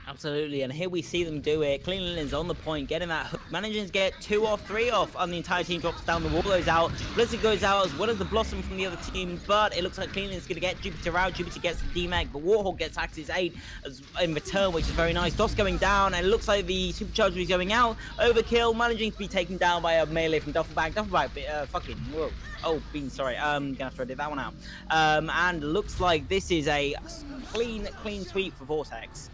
Absolutely, and here we see them do it. Clean Linen's on the point, getting that hook, managing to get 2 off, 3 off, and the entire team drops down. The wall goes out, Blizzard goes out, as well as the Blossom from the other team, but it looks like Clean Linen's going to get Jupiter out. Jupiter gets the DMAG, but Warhawk gets Axis 8 in return, which is very nice. Doss going down, and it looks like the Supercharger is going out. Overkill, managing to be taken down by a melee from Duffelbag. Duffelbag, fucking, whoa. Oh, Bean, sorry, gonna have to edit that one out. And looks like this is a clean sweep for Vortex.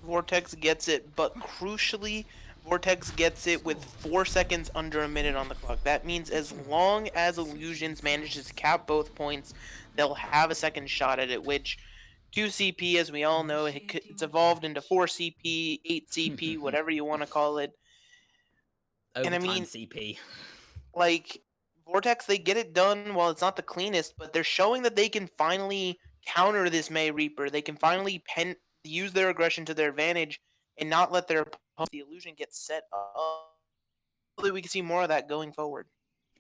Vortex gets it, but crucially, Vortex gets it with 4 seconds under a minute on the clock. That means as long as Illusions manages to cap both points, they'll have a second shot at it, which 2 CP, as we all know, it's evolved into 4 CP, 8 CP, whatever you want to call it. Overtime and I mean, CP. Like, Vortex, they get it done while it's not the cleanest, but they're showing that they can finally counter this Mei Reaper. They can finally use their aggression to their advantage and not let their opponent, the Illusion, get set up. Hopefully we can see more of that going forward.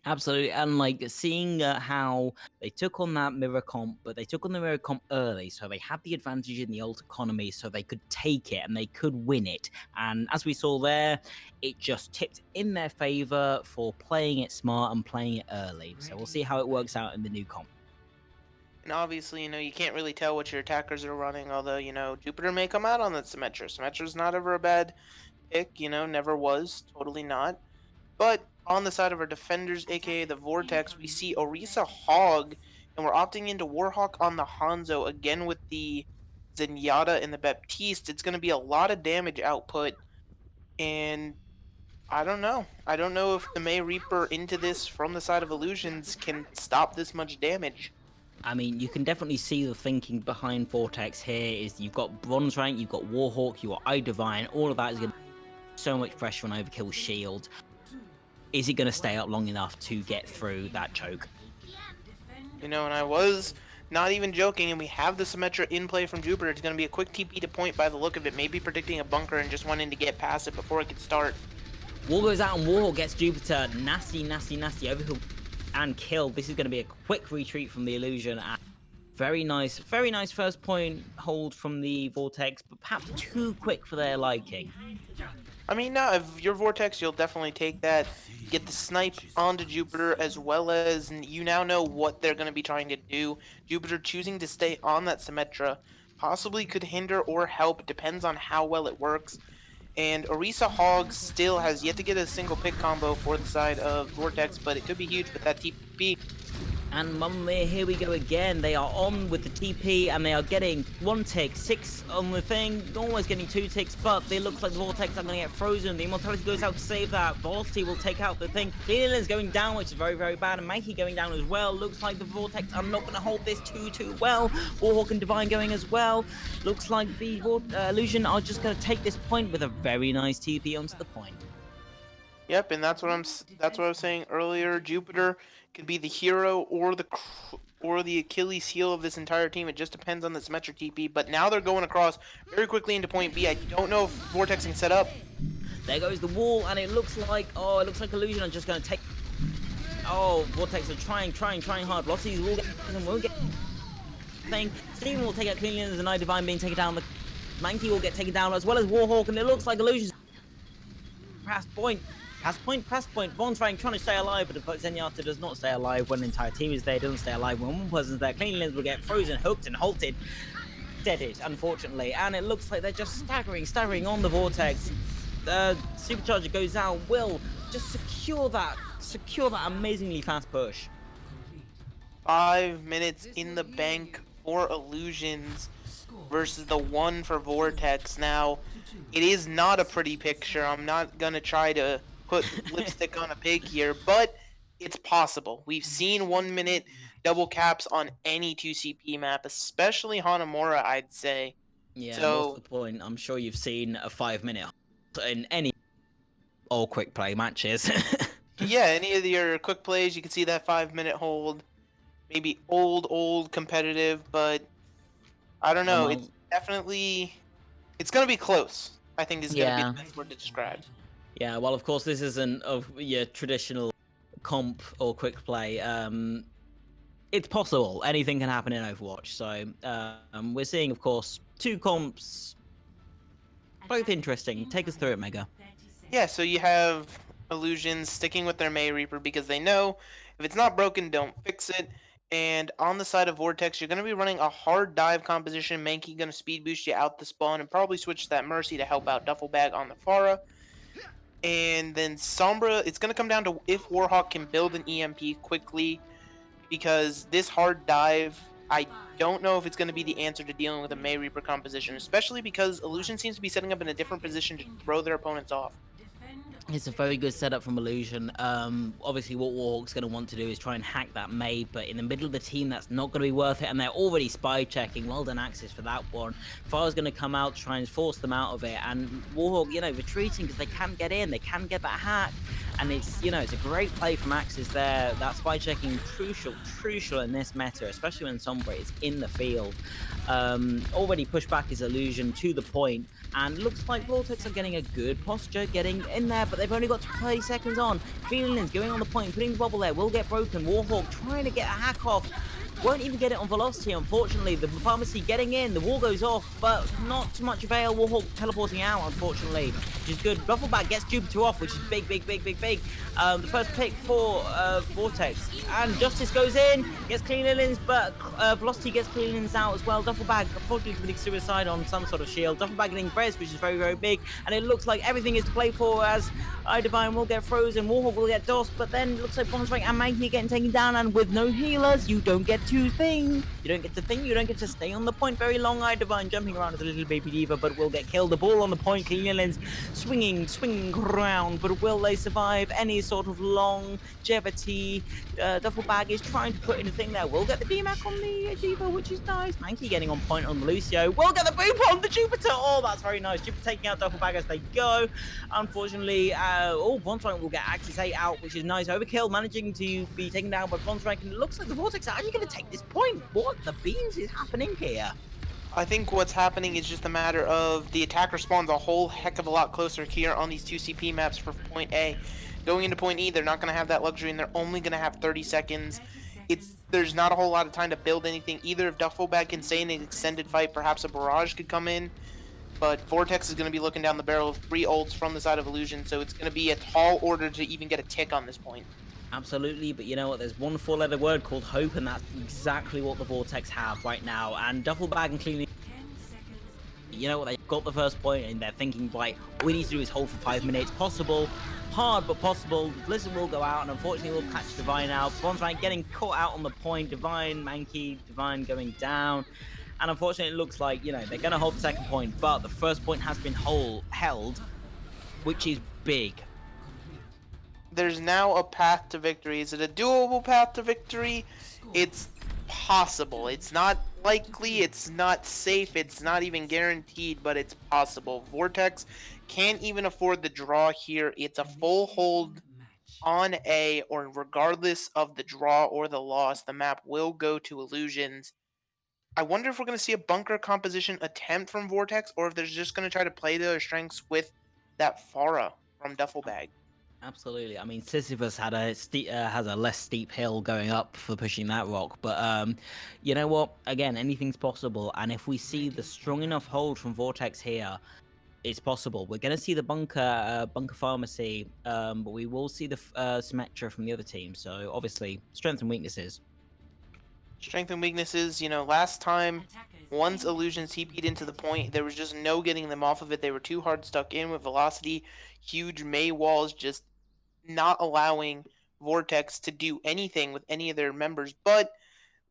Absolutely, and like seeing how they took on that mirror comp, but they took on the mirror comp early, so they had the advantage in the ult economy, so they could take it and they could win it. And as we saw there, it just tipped in their favor for playing it smart and playing it early. So we'll see how it works out in the new comp. And obviously, you can't really tell what your attackers are running, although, Jupiter may come out on that Symmetra. Symmetra's not ever a bad pick, never was, totally not. But on the side of our defenders, aka the Vortex, we see Orisa Hog, and we're opting into Warhawk on the Hanzo, again with the Zenyatta and the Baptiste. It's going to be a lot of damage output, and I don't know. I don't know if the Mei Reaper into this from the side of Illusions can stop this much damage. I mean, you can definitely see the thinking behind Vortex here is you've got Bronze Rank, you've got Warhawk, you've got iDivine, all of that is going to so much pressure on Overkill's shield. Is it going to stay up long enough to get through that choke? And I was not even joking, and we have the Symmetra in play from Jupiter. It's going to be a quick TP to point by the look of it, maybe predicting a bunker and just wanting to get past it before it could start. Wall goes out and Warhawk gets Jupiter. Nasty Overkill and kill. This is going to be a quick retreat from the Illusion. And very nice first point hold from the Vortex, but perhaps too quick for their liking. I mean, no, if you're Vortex, you'll definitely take that. Get the snipe onto Jupiter, as well as you now know what they're going to be trying to do. Jupiter choosing to stay on that Symmetra possibly could hinder or help. It depends on how well it works. And Orisa Hog still has yet to get a single pick combo for the side of Vortex, but it could be huge with that TP. And Mummy, here we go again. They are on with the TP, and they are getting 1 tick, 6 on the thing, almost getting 2 ticks, but they look like the Vortex are going to get frozen. The Immortality goes out to save that. Velocity will take out the thing. Leland's going down, which is very, very bad, and Mikey going down as well. Looks like the Vortex are not going to hold this too well. Warhawk and Divine going as well. Looks like the Illusion are just going to take this point with a very nice TP onto the point. Yep, and that's what I was saying earlier. Jupiter could be the hero or the Achilles heel of this entire team. It just depends on the Symmetra TP. But now they're going across very quickly into point B. I don't know if Vortex can set up. There goes the wall, and it looks like Illusion are just going to take. Oh, Vortex are trying hard. Velocities will get thing. Steven will take out Clean Linens and iDivine being taken down. The Mankey will get taken down as well as Warhawk, and it looks like Illusion's past point. Past point. Vaughn's trying to stay alive, but Zenyatta does not stay alive when the entire team is there. It doesn't stay alive when one person's there. Clean Linens will get frozen, hooked, and halted. Deaded, unfortunately. And it looks like they're just staggering on the Vortex. The Supercharger goes out, will just secure that amazingly fast push. 5 minutes in the bank for Illusions. versus the 1 for Vortex. Now, it is not a pretty picture. I'm not going to try to put lipstick on a pig here, but it's possible. We've seen 1 minute double caps on any 2CP map, especially Hanamura, I'd say. Yeah, and what's So, the point? I'm sure you've seen a 5-minute in any all quick play matches. yeah, any of your quick plays, you can see that 5-minute hold. Maybe old competitive, but I don't know. It's definitely, it's going to be close, I think is going to be the best word to describe. Yeah, well, of course, this isn't of your traditional comp or quick play. It's possible. Anything can happen in Overwatch. So we're seeing, of course, 2 comps, both interesting. Take us through it, Mega. Yeah, so you have Illusions sticking with their May Reaper because they know if it's not broken, don't fix it. And on the side of Vortex, you're going to be running a hard dive composition. Mankey going to speed boost you out the spawn and probably switch to that Mercy to help out Duffel Bag on the Pharah. And then Sombra, it's going to come down to if Warhawk can build an EMP quickly, because this hard dive, I don't know if it's going to be the answer to dealing with a May Reaper composition, especially because Illusion seems to be setting up in a different position to throw their opponents off. It's a very good setup from Illusion. Obviously, what Warhawk's going to want to do is try and hack that May, but in the middle of the team, that's not going to be worth it, and they're already spy checking. Well done, Axis, for that one. Farah's going to come out, try and force them out of it, and Warhawk, retreating because they can't get in, they can't get that hack, and it's, it's a great play from Axis there. That spy checking, crucial in this meta, especially when Sombra is in the field. Already pushed back his Illusion to the point, and looks like Vortex are getting a good posture, getting in there, but they've only got 30 seconds on. Feelings going on the point, putting the bubble there, will get broken. Warhawk trying to get a hack off. Won't even get it on velocity, unfortunately. The pharmacy getting in, the wall goes off, but not too much avail. Warhawk teleporting out, unfortunately, which is good. Duffelbag gets Jupiter off, which is big. The first pick for Vortex. And Justice goes in, gets Clean Lilians, but Velocity gets Clean Lilians out as well. Duffelbag, unfortunately, committing suicide on some sort of shield. Duffelbag getting Brez, which is very big. And it looks like everything is to play for, as iDivine will get frozen, Warhawk will get DOS, but then it looks like Bonstrike and Mankey getting taken down, and with no healers, you don't get to think. You don't get to think, you don't get to stay on the point very long. iDivine jumping around as a little baby diva, but will get killed. The ball on the point, Clean Lilians swinging around, but will they survive any sort of longevity? Duffelbag is trying to put in a thing there. Will get the DMAC on the diva, which is nice. Mankey getting on point on Lucio. Will get the boop on the Jupiter. Oh, that's very nice. Jupiter taking out Duffelbag as they go. Unfortunately, Bonstrike will get Axis 8 out, which is nice. Overkill managing to be taken down by Bonstrike, and it looks like the Vortex are actually going to take this point. What the beans is happening here? I think what's happening is just a matter of the attacker spawns a whole heck of a lot closer here on these 2CP maps for point A. Going into point E, they're not going to have that luxury, and they're only going to have 30 seconds. There's not a whole lot of time to build anything. Either if Duffelbag can stay in an extended fight, perhaps a barrage could come in. But Vortex is going to be looking down the barrel of 3 ults from the side of Illusion, so it's going to be a tall order to even get a tick on this point. Absolutely, but you know what? There's one 4-letter word called hope, and that's exactly what the Vortex have right now. And Duffelbag and Clean, you know what? They've got the first point, and they're thinking, right, all we need to do is hold for 5 minutes. Possible. Hard, but possible. Blizzard will go out, and unfortunately will catch Divine out. Bonstrike getting caught out on the point. Divine, Mankey, Divine going down. And unfortunately, it looks like, they're going to hold the second point, but the first point has been held, which is big. There's now a path to victory. Is it a doable path to victory? It's possible. It's not likely, it's not safe, it's not even guaranteed, but it's possible. Vortex can't even afford the draw here. It's a full hold on A, or regardless of the draw or the loss, the map will go to Illusions. I wonder if we're going to see a bunker composition attempt from Vortex, or if they're just going to try to play their strengths with that Pharah from Duffelbag. Absolutely. I mean, Sisyphus had has a less steep hill going up for pushing that rock, but you know what? Again, anything's possible, and if we see the strong enough hold from Vortex here, it's possible. We're going to see the bunker pharmacy, but we will see the Symmetra from the other team. So obviously, strengths and weaknesses. Strength and weaknesses, last time, once Illusions TP'd into the point, there was just no getting them off of it. They were too hard stuck in with velocity, huge May walls, just not allowing Vortex to do anything with any of their members. But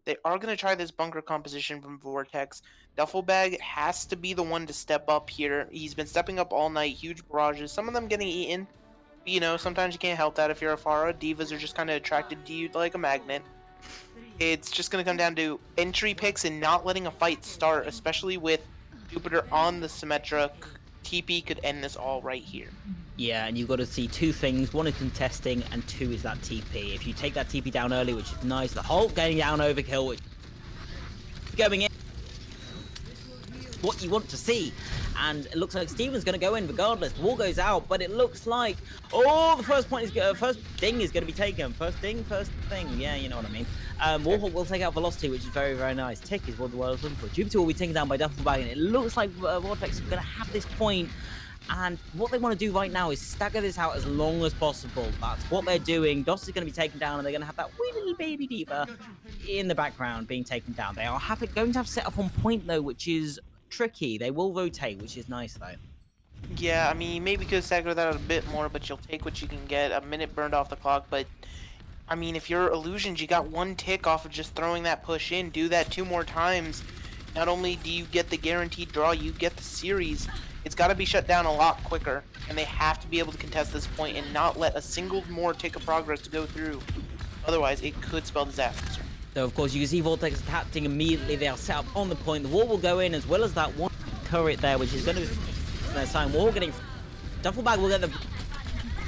They are going to try this bunker composition from Vortex. Duffelbag has to be the one to step up here. He's been stepping up all night. Huge barrages. Some of them getting eaten. You know, sometimes you can't help that if you're a Pharah. Divas are just kind of attracted to you like a magnet. It's just going to come down to entry picks and not letting a fight start, especially with Jupiter on the Symmetra. TP could end this all right here. Yeah, and you've got to see two things. One is contesting, and two is that TP. If you take that TP down early, which is nice, the Hulk getting down overkill, which going in, what you want to see. And it looks like Steven's going to go in regardless. The wall goes out, but it looks like, the first point is first ding is going to be taken. First thing. Yeah, you know what I mean. Warhawk will take out Velocity, which is very, very nice. Tick is what the world is looking for. Jupiter will be taken down by Duffelbag, and it looks like Vortex is going to have this point. And what they want to do right now is stagger this out as long as possible. That's what they're doing. Dos is going to be taken down, and they're going to have that wee little baby diva in the background being taken down. They are going to have set up on point, though, which is tricky. They will rotate, which is nice, though. Yeah, I mean, maybe could stagger that out a bit more, but you'll take what you can get. A minute burned off the clock, but I mean, if you're Illusions, you got one tick off of just throwing that push in. Do that 2 more times. Not only do you get the guaranteed draw, you get the series. It's got to be shut down a lot quicker, and they have to be able to contest this point and not let a single more tick of progress to go through. Otherwise, it could spell disaster. So, of course, you can see Vortex attacking immediately. They are set up on the point. The wall will go in, as well as that one turret there, which is going to be their sign. Wall getting... Duffelbag will get the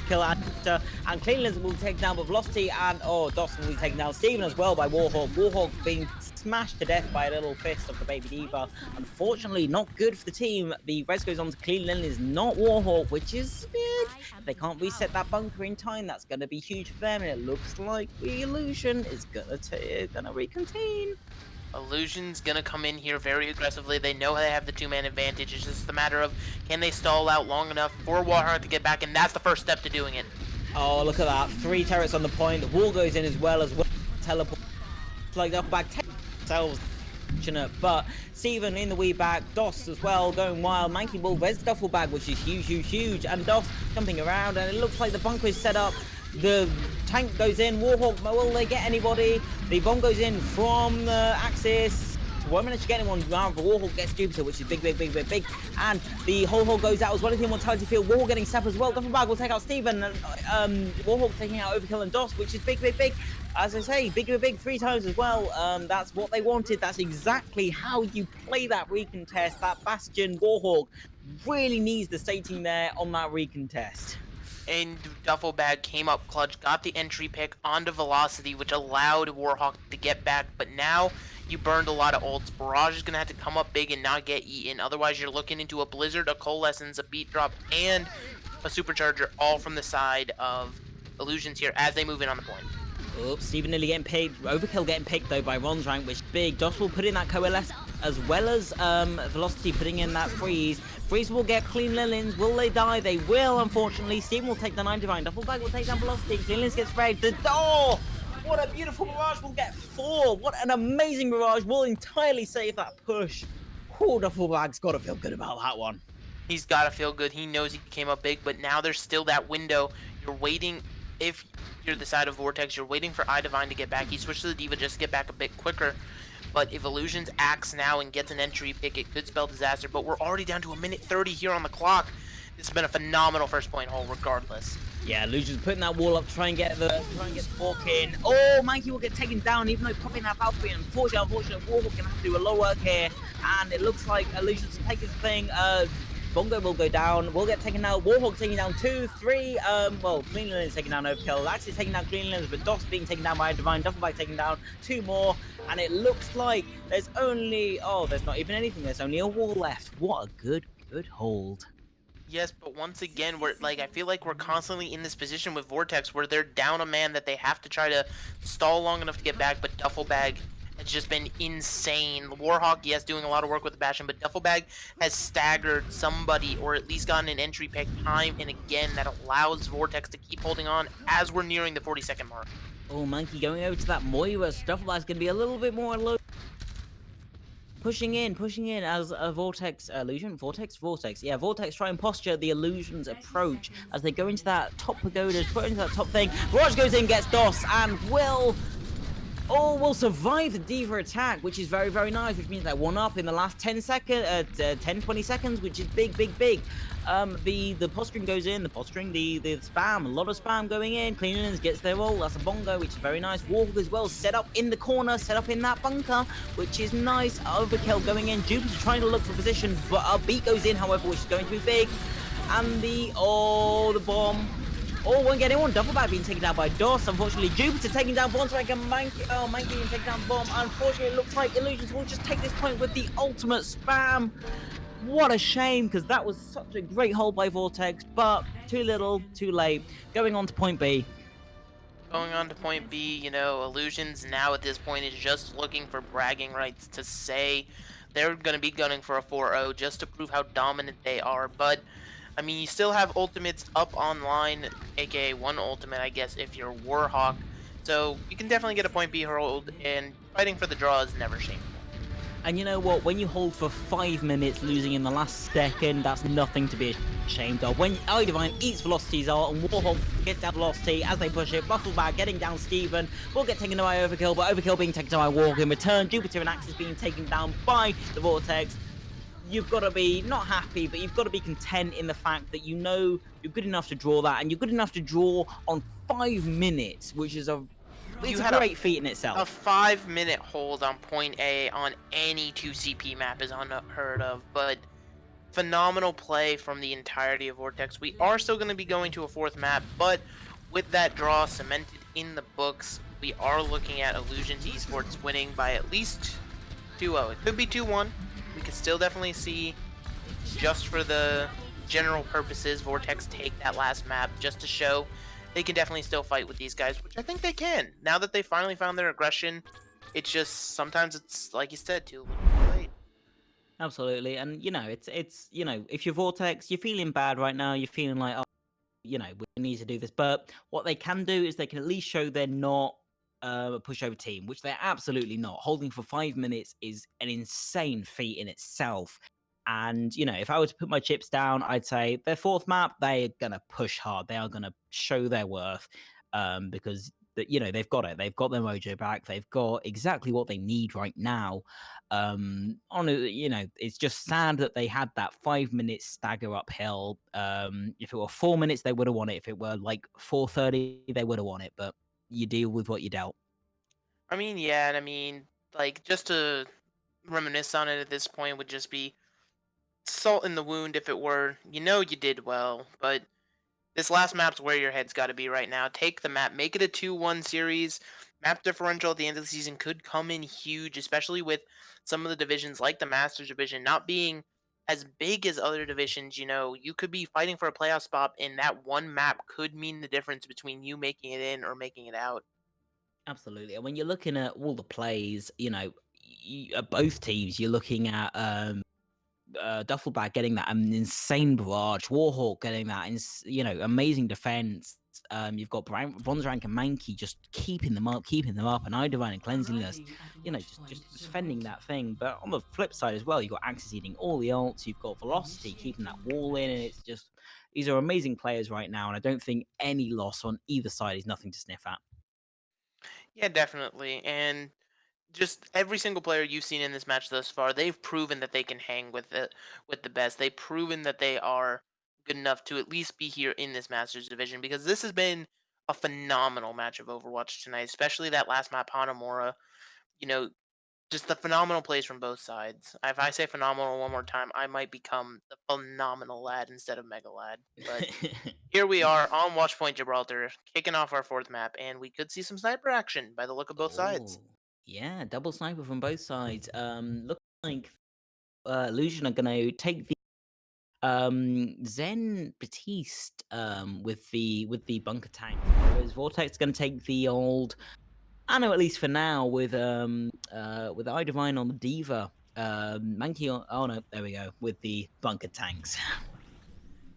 kill after, and Cleanlands will take down with Velocity, and Dawson will be taken down. Steven as well by Warhawk. Warhawk being smashed to death by a little fist of the baby diva. Unfortunately, not good for the team. The res goes on to Cleanlands, not Warhawk, which is big. They can't reset that bunker in time. That's going to be huge for them, and it looks like the Illusion is gonna recontain. Illusion's gonna come in here very aggressively. They know they have the 2-man advantage. It's just a matter of, can they stall out long enough for Warhawk to get back, and that's the first step to doing it. Oh, look at that. 3 turrets on the point. The wall goes in as well. Teleport. Like up back themselves. But Steven in the wee back. Dos as well going wild. Manky Bull res Duffelbag, which is huge. And Dos jumping around, and it looks like the bunker is set up. The tank goes in. Warhawk, will they get anybody? The bomb goes in from the Axis. Won't manage to get anyone around, but Warhawk gets Jupiter, which is big. And the whole hole goes out as well as the immortality field. Warhawk getting Sap as well. Duffelbag will take out Steven. And Warhawk taking out Overkill and Dos, which is big. As I say, big 3 times as well. That's what they wanted. That's exactly how you play that recontest. That Bastion Warhawk really needs the staging there on that recontest. And Duffelbag came up clutch, got the entry pick onto Velocity, which allowed Warhawk to get back. But now you burned a lot of ults. Barrage is going to have to come up big and not get eaten. Otherwise, you're looking into a Blizzard, a Coalescence, a Beat Drop, and a Supercharger, all from the side of Illusions here as they move in on the point. Oops, Steven nearly getting picked. Overkill getting picked though by Ron's rank, which is big. Dos will put in that Coalescence as well as Velocity putting in that Freeze. Freeze will get Clean Lilins. Will they die? They will, unfortunately. Steven will take the 9 Divine. Duffelbag will take down Velocity. Clean Lilins gets sprayed. The door! What a beautiful barrage. We'll get 4. What an amazing barrage. We'll entirely save that push. Duffelbag's got to feel good about that one. He's got to feel good. He knows he came up big, but now there's still that window. You're waiting. If you're the side of Vortex, you're waiting for iDivine to get back. He switched to the Diva just to get back a bit quicker. But if Illusions acts now and gets an entry pick, it could spell disaster. But we're already down to 1:30 here on the clock. This has been a phenomenal first point hole regardless. Yeah, Illusions putting that wall up, try and get the walk in. Oh, Mikey will get taken down, even though popping that Valkyrie. Unfortunately, Warhawk gonna have to do a low work here. And it looks like Illusions will take his thing. Bongo will go down. Will get taken out. Warhawk taking down 2, 3. Well, Cleanland is taking down Overkill. Axis taking down Cleanland, but Dos being taken down by Divine. Duffelbag taking down 2 more. And it looks like there's only... Oh, there's not even anything. There's only a wall left. What a good hold. Yes, but once again, I feel like we're constantly in this position with Vortex where they're down a man that they have to try to stall long enough to get back, but Duffelbag has just been insane. Warhawk, yes, doing a lot of work with the Bastion, but Duffelbag has staggered somebody or at least gotten an entry pick time and again that allows Vortex to keep holding on as we're nearing the 40-second mark. Oh, Monkey going over to that Moira. Duffelbag's going to be a little bit more low. Pushing in as a Vortex illusion. Vortex. Yeah, Vortex try and posture the Illusion's approach as they go into that top pagoda, put into that top thing. Raj goes in, gets Dos, and will all will survive the Diva attack, which is very, very nice, which means they're 1-up in the last 10 seconds, 10, 20 seconds, which is big, big, big. The posturing goes in, the spam, a lot of spam going in. Cleanliness gets their ult, that's a bongo, which is very nice. Warhawk as well, set up in the corner, set up in that bunker, which is nice. Overkill going in, Jupiter trying to look for position, but a beat goes in, however, which is going to be big. And the bomb. Oh, won't get anyone. Double back being taken down by DOS. Unfortunately, Jupiter taking down Vortex and Mankey. Oh, Mankey being taken down Bomb. Unfortunately, it looks like Illusions will just take this point with the ultimate spam. What a shame, because that was such a great hold by Vortex, but too little, too late. Going on to point B. Going on to point B, you know, Illusions now at this point is just looking for bragging rights to say they're going to be gunning for a 4-0 just to prove how dominant they are, but I mean, you still have ultimates up online, aka one ultimate, I guess, if you're Warhawk. So you can definitely get a point B hold, and fighting for the draw is never shameful. And you know what? When you hold for 5 minutes, losing in the last second, that's nothing to be ashamed of. When iDivine eats velocities out and Warhawk gets that velocity as they push it, Buffleback getting down Steven will get taken by Overkill, but Overkill being taken by Warhawk in return. Jupiter and Axis being taken down by the Vortex. You've got to be not happy, but you've got to be content in the fact that you know you're good enough to draw that, and you're good enough to draw on 5 minutes, which is a great feat in itself. A 5-minute hold on point A on any 2CP map is unheard of, but phenomenal play from the entirety of Vortex. We are still going to be going to a 4th map, but with that draw cemented in the books, we are looking at Illusions eSports winning by at least 2-0. It could be 2-1. We could still definitely see, just for the general purposes, Vortex take that last map just to show they can definitely still fight with these guys, which I think they can. Now that they finally found their aggression, it's just, sometimes it's, like you said, too late. Absolutely, and you know, it's you know, if you're Vortex, you're feeling bad right now, you're feeling like, oh, you know, we need to do this, but what they can do is they can at least show they're not a pushover team, which they're absolutely not. Holding for 5 minutes is an insane feat in itself. And, you know, if I were to put my chips down, I'd say their 4th map, they're going to push hard. They are going to show their worth because, you know, they've got it. They've got their mojo back. They've got exactly what they need right now. You know, it's just sad that they had that 5 minute stagger uphill. If it were 4 minutes, they would have won it. If it were like 4:30, they would have won it. But you deal with what you dealt. I mean, yeah, and I mean, like, just to reminisce on it at this point would just be salt in the wound if it were, you know, you did well, but this last map's where your head's got to be right now. Take the map, make it a 2-1 series. Map differential at the end of the season could come in huge, especially with some of the divisions like the Masters division not being as big as other divisions. You know, you could be fighting for a playoff spot, and that one map could mean the difference between you making it in or making it out. Absolutely. And when you're looking at all the plays, you know, both teams, you're looking at Duffelbag getting that insane barrage, Warhawk getting that, you know, amazing defense. You've got Bronzerank and Mankey just keeping them up, and iDivine and Cleanliness, you know, just defending that thing. But on the flip side as well, you've got Axis eating all the ults, you've got Velocity keeping that wall in, and it's just, these are amazing players right now, and I don't think any loss on either side is nothing to sniff at. Yeah, definitely. And just every single player you've seen in this match thus far, they've proven that they can hang with the best. They've proven that they are good enough to at least be here in this Masters division, because this has been a phenomenal match of Overwatch tonight, especially that last map, Hanamura. You know, just the phenomenal plays from both sides. If I say phenomenal one more time, I might become the phenomenal lad instead of mega lad. But here we are on Watchpoint Gibraltar, kicking off our 4th map, and we could see some sniper action by the look of both sides. Oh, yeah, double sniper from both sides. Looks like Illusion are going to take the Zen Batiste with the bunker tank, whereas Vortex going to take the old. I know, at least for now, with iDivine on the Diva, Mankey on. Oh no, there we go, with the bunker tanks.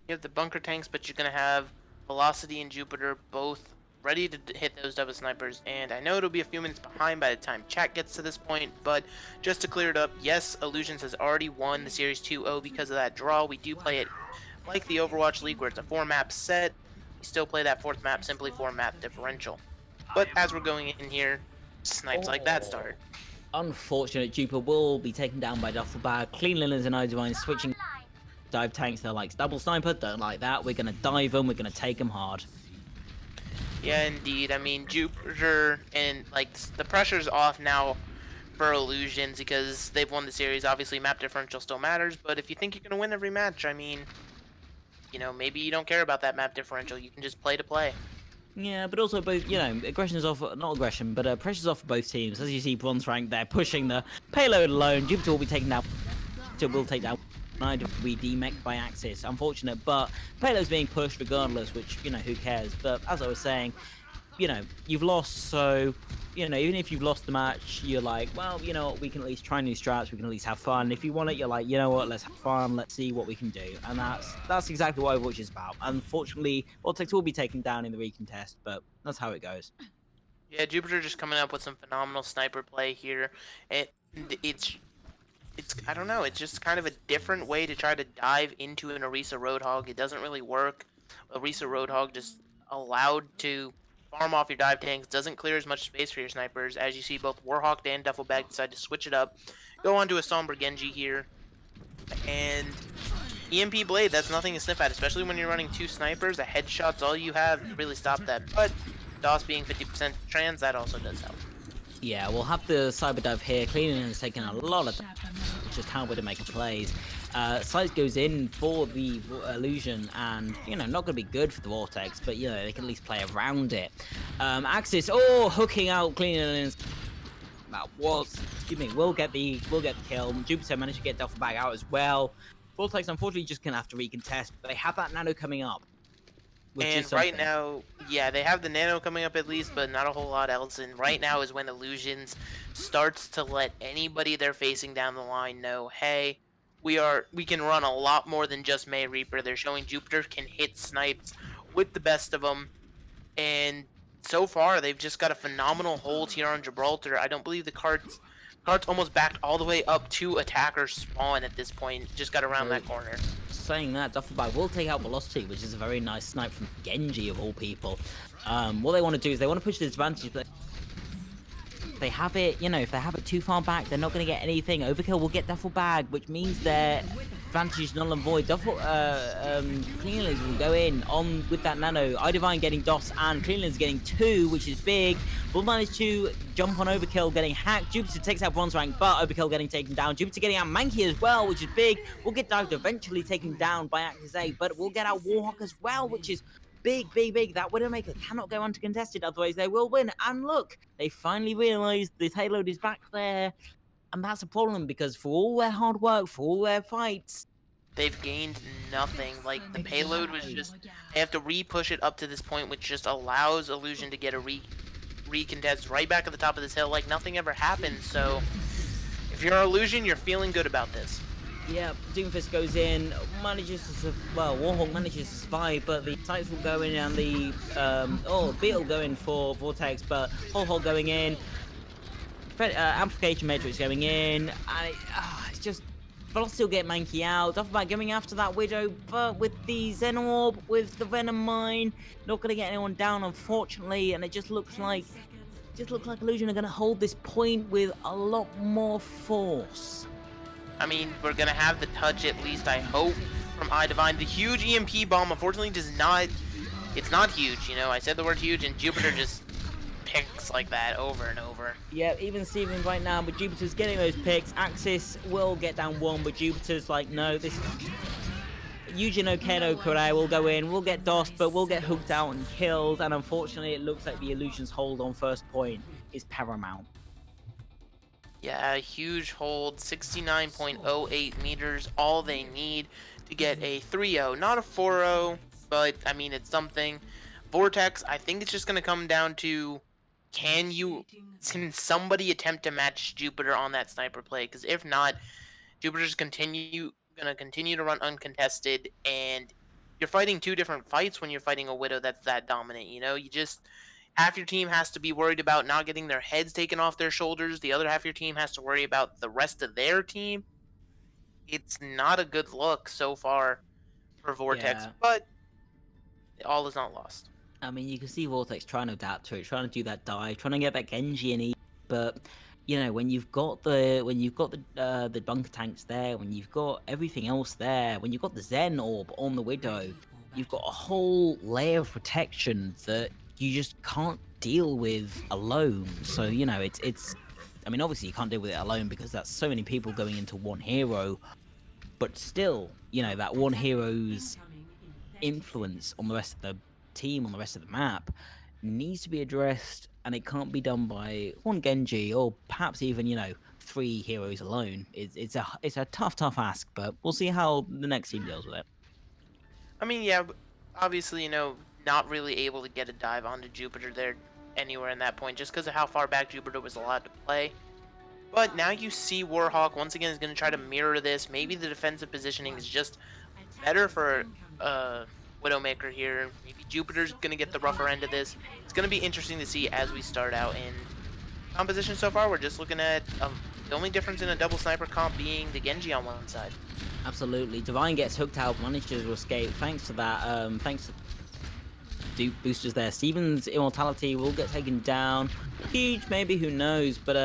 You have the bunker tanks, but you're going to have Velocity and Jupiter both ready to hit those double snipers. And I know it'll be a few minutes behind by the time chat gets to this point, but just to clear it up, yes, Illusions has already won the Series 2-0 because of that draw. We do play it like the Overwatch League, where it's a 4-map set. We still play that 4th map simply for map differential. But as we're going in here, snipes like that start. Unfortunate, Jupiter will be taken down by Duffelbag. Clean Linens and iDivine switching dive tanks. They're like, double sniper, don't like that. We're going to dive them, we're going to take them hard. Yeah, indeed. I mean, Jupiter and, like, the pressure's off now for Illusions because they've won the series. Obviously, map differential still matters, but if you think you're going to win every match, I mean, you know, maybe you don't care about that map differential. You can just play to play. Yeah, but also both, you know, aggression is off, not aggression, but pressure's off for both teams. As you see, Bronze Rank, they're pushing the payload alone. Jupiter will be taken down. Jupiter will take down. We demech by Axis. Unfortunate, but payload's being pushed regardless, which, you know, who cares? But as I was saying, you know, you've lost, so, you know, even if you've lost the match, you're like, well, you know what, we can at least try new strats, we can at least have fun. If you want it, you're like, you know what, let's have fun, let's see what we can do. And that's exactly what Overwatch is about. Unfortunately, Vortex will be taken down in the recontest, but that's how it goes. Yeah, Jupiter just coming up with some phenomenal sniper play here. It's I don't know, it's just kind of a different way to try to dive into an Orisa Roadhog. It doesn't really work. Orisa Roadhog just allowed to farm off your dive tanks, doesn't clear as much space for your snipers. As you see, both Warhawk and Duffelbag decide to switch it up. Go on to a Somber Genji here. And EMP Blade, that's nothing to sniff at, especially when you're running two snipers. A headshot's all you have to really stop that. But DOS being 50% trans, that also does help. Yeah, we'll have the cyber dive here. Cleaning is taking a lot of just how we're to make plays. Sight goes in for the illusion, and you know, not going to be good for the Vortex, but you know, they can at least play around it. Axis, hooking out Cleaning. That was, excuse me, we'll get the kill. Jupiter managed to get Duffelbag out as well. Vortex unfortunately just gonna have to recontest, but they have that nano coming up. And right now, yeah, they have the nano coming up at least, but not a whole lot else. And right now is when Illusions starts to let anybody they're facing down the line know, hey, we can run a lot more than just May Reaper. They're showing Jupiter can hit snipes with the best of them. And so far, they've just got a phenomenal hold here on Gibraltar. I don't believe the cart's almost backed all the way up to attacker spawn at this point. Just got around that corner. Saying that, Duffelbag will take out Velocity, which is a very nice snipe from Genji of all people. What they want to do is they want to push the advantage, but they have it, you know, if they have it too far back, they're not going to get anything. Overkill will get Duffelbag, which means their advantage is null and void. Cleanlins will go in on with that nano. iDivine getting DOS and Cleanlins getting 2, which is big. Will manage to jump on Overkill, getting hacked. Jupiter takes out Bronze Rank, but Overkill getting taken down. Jupiter getting out Mankey as well, which is big. Will get dived, eventually taken down by Axis A, but we'll get out Warhawk as well, which is big. That Widowmaker cannot go uncontested, otherwise they will win. And look, they finally realized the payload is back there. And that's a problem, because for all their hard work, for all their fights, they've gained nothing. Like, the payload was just, they have to re-push it up to this point, which just allows Illusion to get a recontest right back at the top of this hill like nothing ever happened. So if you're Illusion, you're feeling good about this. Yeah, Doomfist goes in, manages to, Warhawk manages to survive, but the sights will go in, and the, Beetle going for Vortex, but Hole going in, Amplification Matrix going in, and it's just, Velocity will get Mankey out, Duffelbag going after that Widow, but with the Zen Orb, with the Venom Mine, not going to get anyone down, unfortunately, and it just looks like Illusion are going to hold this point with a lot more force. I mean, we're gonna have the touch, at least I hope, from iDivine. The huge EMP bomb, unfortunately, it's not huge, you know, I said the word huge, and Jupiter just picks like that over and over. Yeah, even Steven right now, but Jupiter's getting those picks. Axis will get down one, but Jupiter's like, no, this is... Eugene Okeno Korea will go in, we'll get DOSed, but we'll get hooked out and killed, and unfortunately, it looks like the Illusion's hold on first point is paramount. Yeah, a huge hold, 69.08 meters, all they need to get a 3-0. Not a 4-0, but, I mean, it's something. Vortex, I think it's just going to come down to, can somebody attempt to match Jupiter on that sniper play? Because if not, Jupiter's going to continue to run uncontested, and you're fighting two different fights when you're fighting a Widow that's that dominant, you know? Half your team has to be worried about not getting their heads taken off their shoulders. The other half of your team has to worry about the rest of their team. It's not a good look so far for Vortex, but all is not lost. I mean, you can see Vortex trying to adapt to it, trying to do that dive, trying to get that Genji and E. but when you've got the bunker tanks there, when you've got everything else there, when you've got the Zen orb on the Widow, you've got a whole layer of protection that you just can't deal with alone. So it's I mean, obviously you can't deal with it alone because that's so many people going into one hero, but still, that one hero's influence on the rest of the team, on the rest of the map, needs to be addressed, and it can't be done by one Genji or perhaps even 3 heroes alone. It's a tough ask, but we'll see how the next team deals with it. I mean, yeah, obviously, not really able to get a dive onto Jupiter there anywhere in that point, just because of how far back Jupiter was allowed to play. But now you see Warhawk once again is going to try to mirror this. Maybe the defensive positioning is just better for Widowmaker here. Maybe Jupiter's going to get the rougher end of this. It's going to be interesting to see as we start out in composition so far. We're just looking at the only difference in a double sniper comp being the Genji on one side. Absolutely. Divine gets hooked out, manages to escape thanks to that. Thanks to Duke boosters there. Steven's immortality will get taken down. Huge, maybe, who knows? But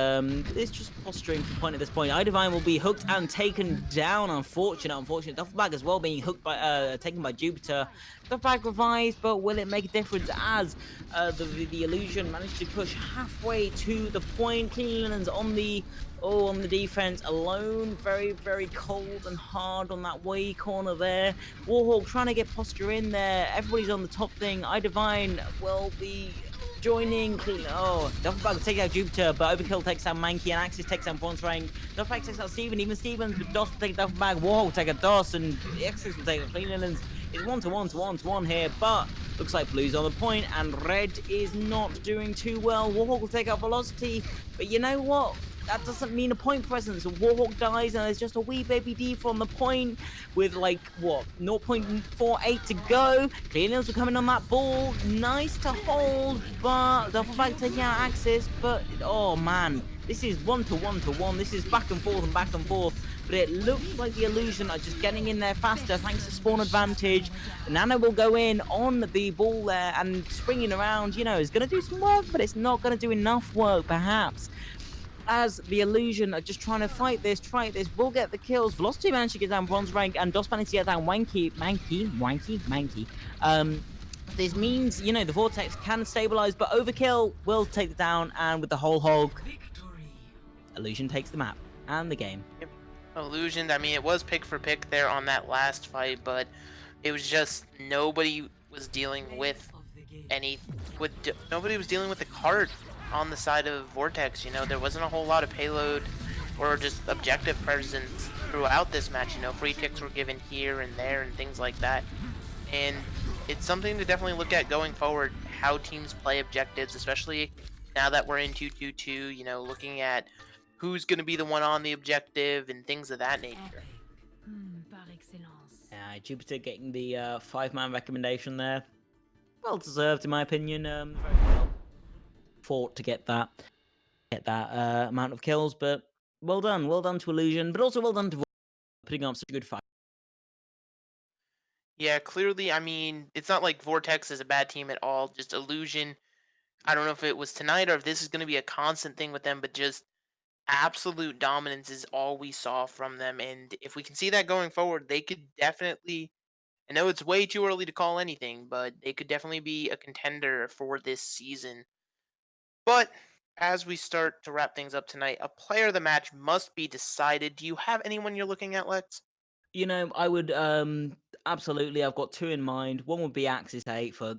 it's just posturing for point at this point. iDivine will be hooked and taken down. Unfortunate. Duffelbag as well being hooked by taken by Jupiter. Duffelbag revives, but will it make a difference as the illusion managed to push halfway to the point? Cleveland's on the defense alone. Very, very cold and hard on that way corner there. Warhawk trying to get posture in there. Everybody's on the top thing. iDivine will be joining. Duffelbag will take out Jupiter, but Overkill takes out Mankey, and Axis takes out Bronze Rank. Duffelbag takes out Steven, even Stevens, but DOS will take Duffelbag. Warhawk will take a DOS, and Axis will take out Cleveland's. It's 1-to-1 here, but looks like Blue's on the point, and Red is not doing too well. Warhawk will take out Velocity, but you know what? That doesn't mean a point presence. Warhawk dies, and there's just a wee baby D on the point with 0.48 to go. Cleaners will come in on that ball. Nice to hold, but Duffelbag taking out Axis. But oh man, this is 1-to-1. This is back and forth. But it looks like the illusion are just getting in there faster thanks to spawn advantage. Nana will go in on the ball there and springing around. Is going to do some work, but it's not going to do enough work, perhaps. As the illusion are just trying to fight this, will get the kills. Velocity managed to get down Bronze Rank, and DOS managed to get down Manky. This means, the Vortex can stabilize, but Overkill will take it down, and with the whole hog, Illusion takes the map and the game. Yep. Illusion, I mean, it was pick for pick there on that last fight, but it was just nobody was dealing with nobody was dealing with the card on the side of Vortex. There wasn't a whole lot of payload or just objective presence throughout this match. Free ticks were given here and there and things like that. And it's something to definitely look at going forward, how teams play objectives, especially now that we're in 2-2-2, looking at who's going to be the one on the objective and things of that nature. Jupiter getting the 5-man recommendation there. Well deserved, in my opinion. Very well fought to get that amount of kills, but well done to Illusion, but also well done to putting up such a good fight. Yeah, clearly, I mean, it's not like Vortex is a bad team at all. Just Illusion, I don't know if it was tonight or if this is going to be a constant thing with them, but just absolute dominance is all we saw from them. And if we can see that going forward, they could definitely, I know it's way too early to call anything, but they could definitely be a contender for this season. But as we start to wrap things up tonight, a player of the match must be decided. Do you have anyone you're looking at, Lex? I would absolutely. I've got 2 in mind. One would be Axis 8 for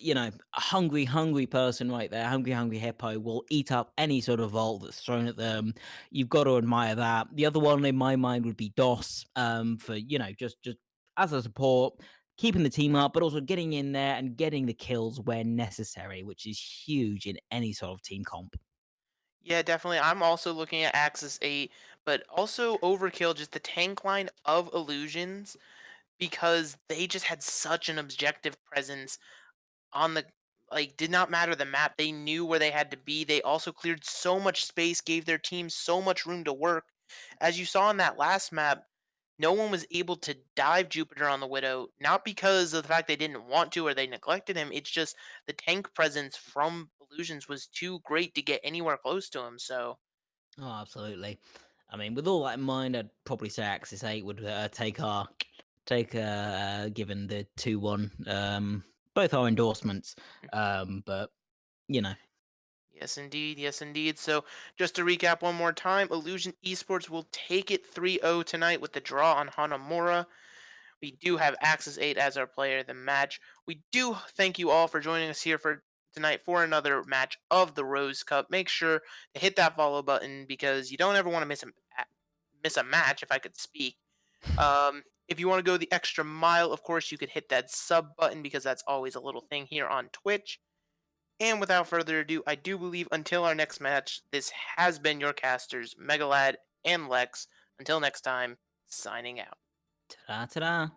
a hungry person right there. Hungry hippo will eat up any sort of vault that's thrown at them. You've got to admire that. The other one in my mind would be DOS for just as a support, keeping the team up, but also getting in there and getting the kills where necessary, which is huge in any sort of team comp. Yeah, definitely. I'm also looking at Axis 8, but also Overkill, just the tank line of Illusions, because they just had such an objective presence on the, did not matter the map. They knew where they had to be. They also cleared so much space, gave their team so much room to work. As you saw in that last map, no one was able to dive Jupiter on the Widow, not because of the fact they didn't want to or they neglected him. It's just the tank presence from Illusions was too great to get anywhere close to him. So Oh, absolutely. I mean, with all that in mind, I'd probably say Axis 8 would given the 2-1, both our endorsements. But you know, yes, indeed. Yes, indeed. So, just to recap one more time, Illusion Esports will take it 3-0 tonight with the draw on Hanamura. We do have Axis 8 as our player of the match. We do thank you all for joining us here for tonight for another match of the Rose Cup. Make sure to hit that follow button because you don't ever want to miss a match, if I could speak. If you want to go the extra mile, of course, you could hit that sub button because that's always a little thing here on Twitch. And without further ado, I do believe until our next match, this has been your casters, Megalad and Lex. Until next time, signing out. ta-da, ta-da.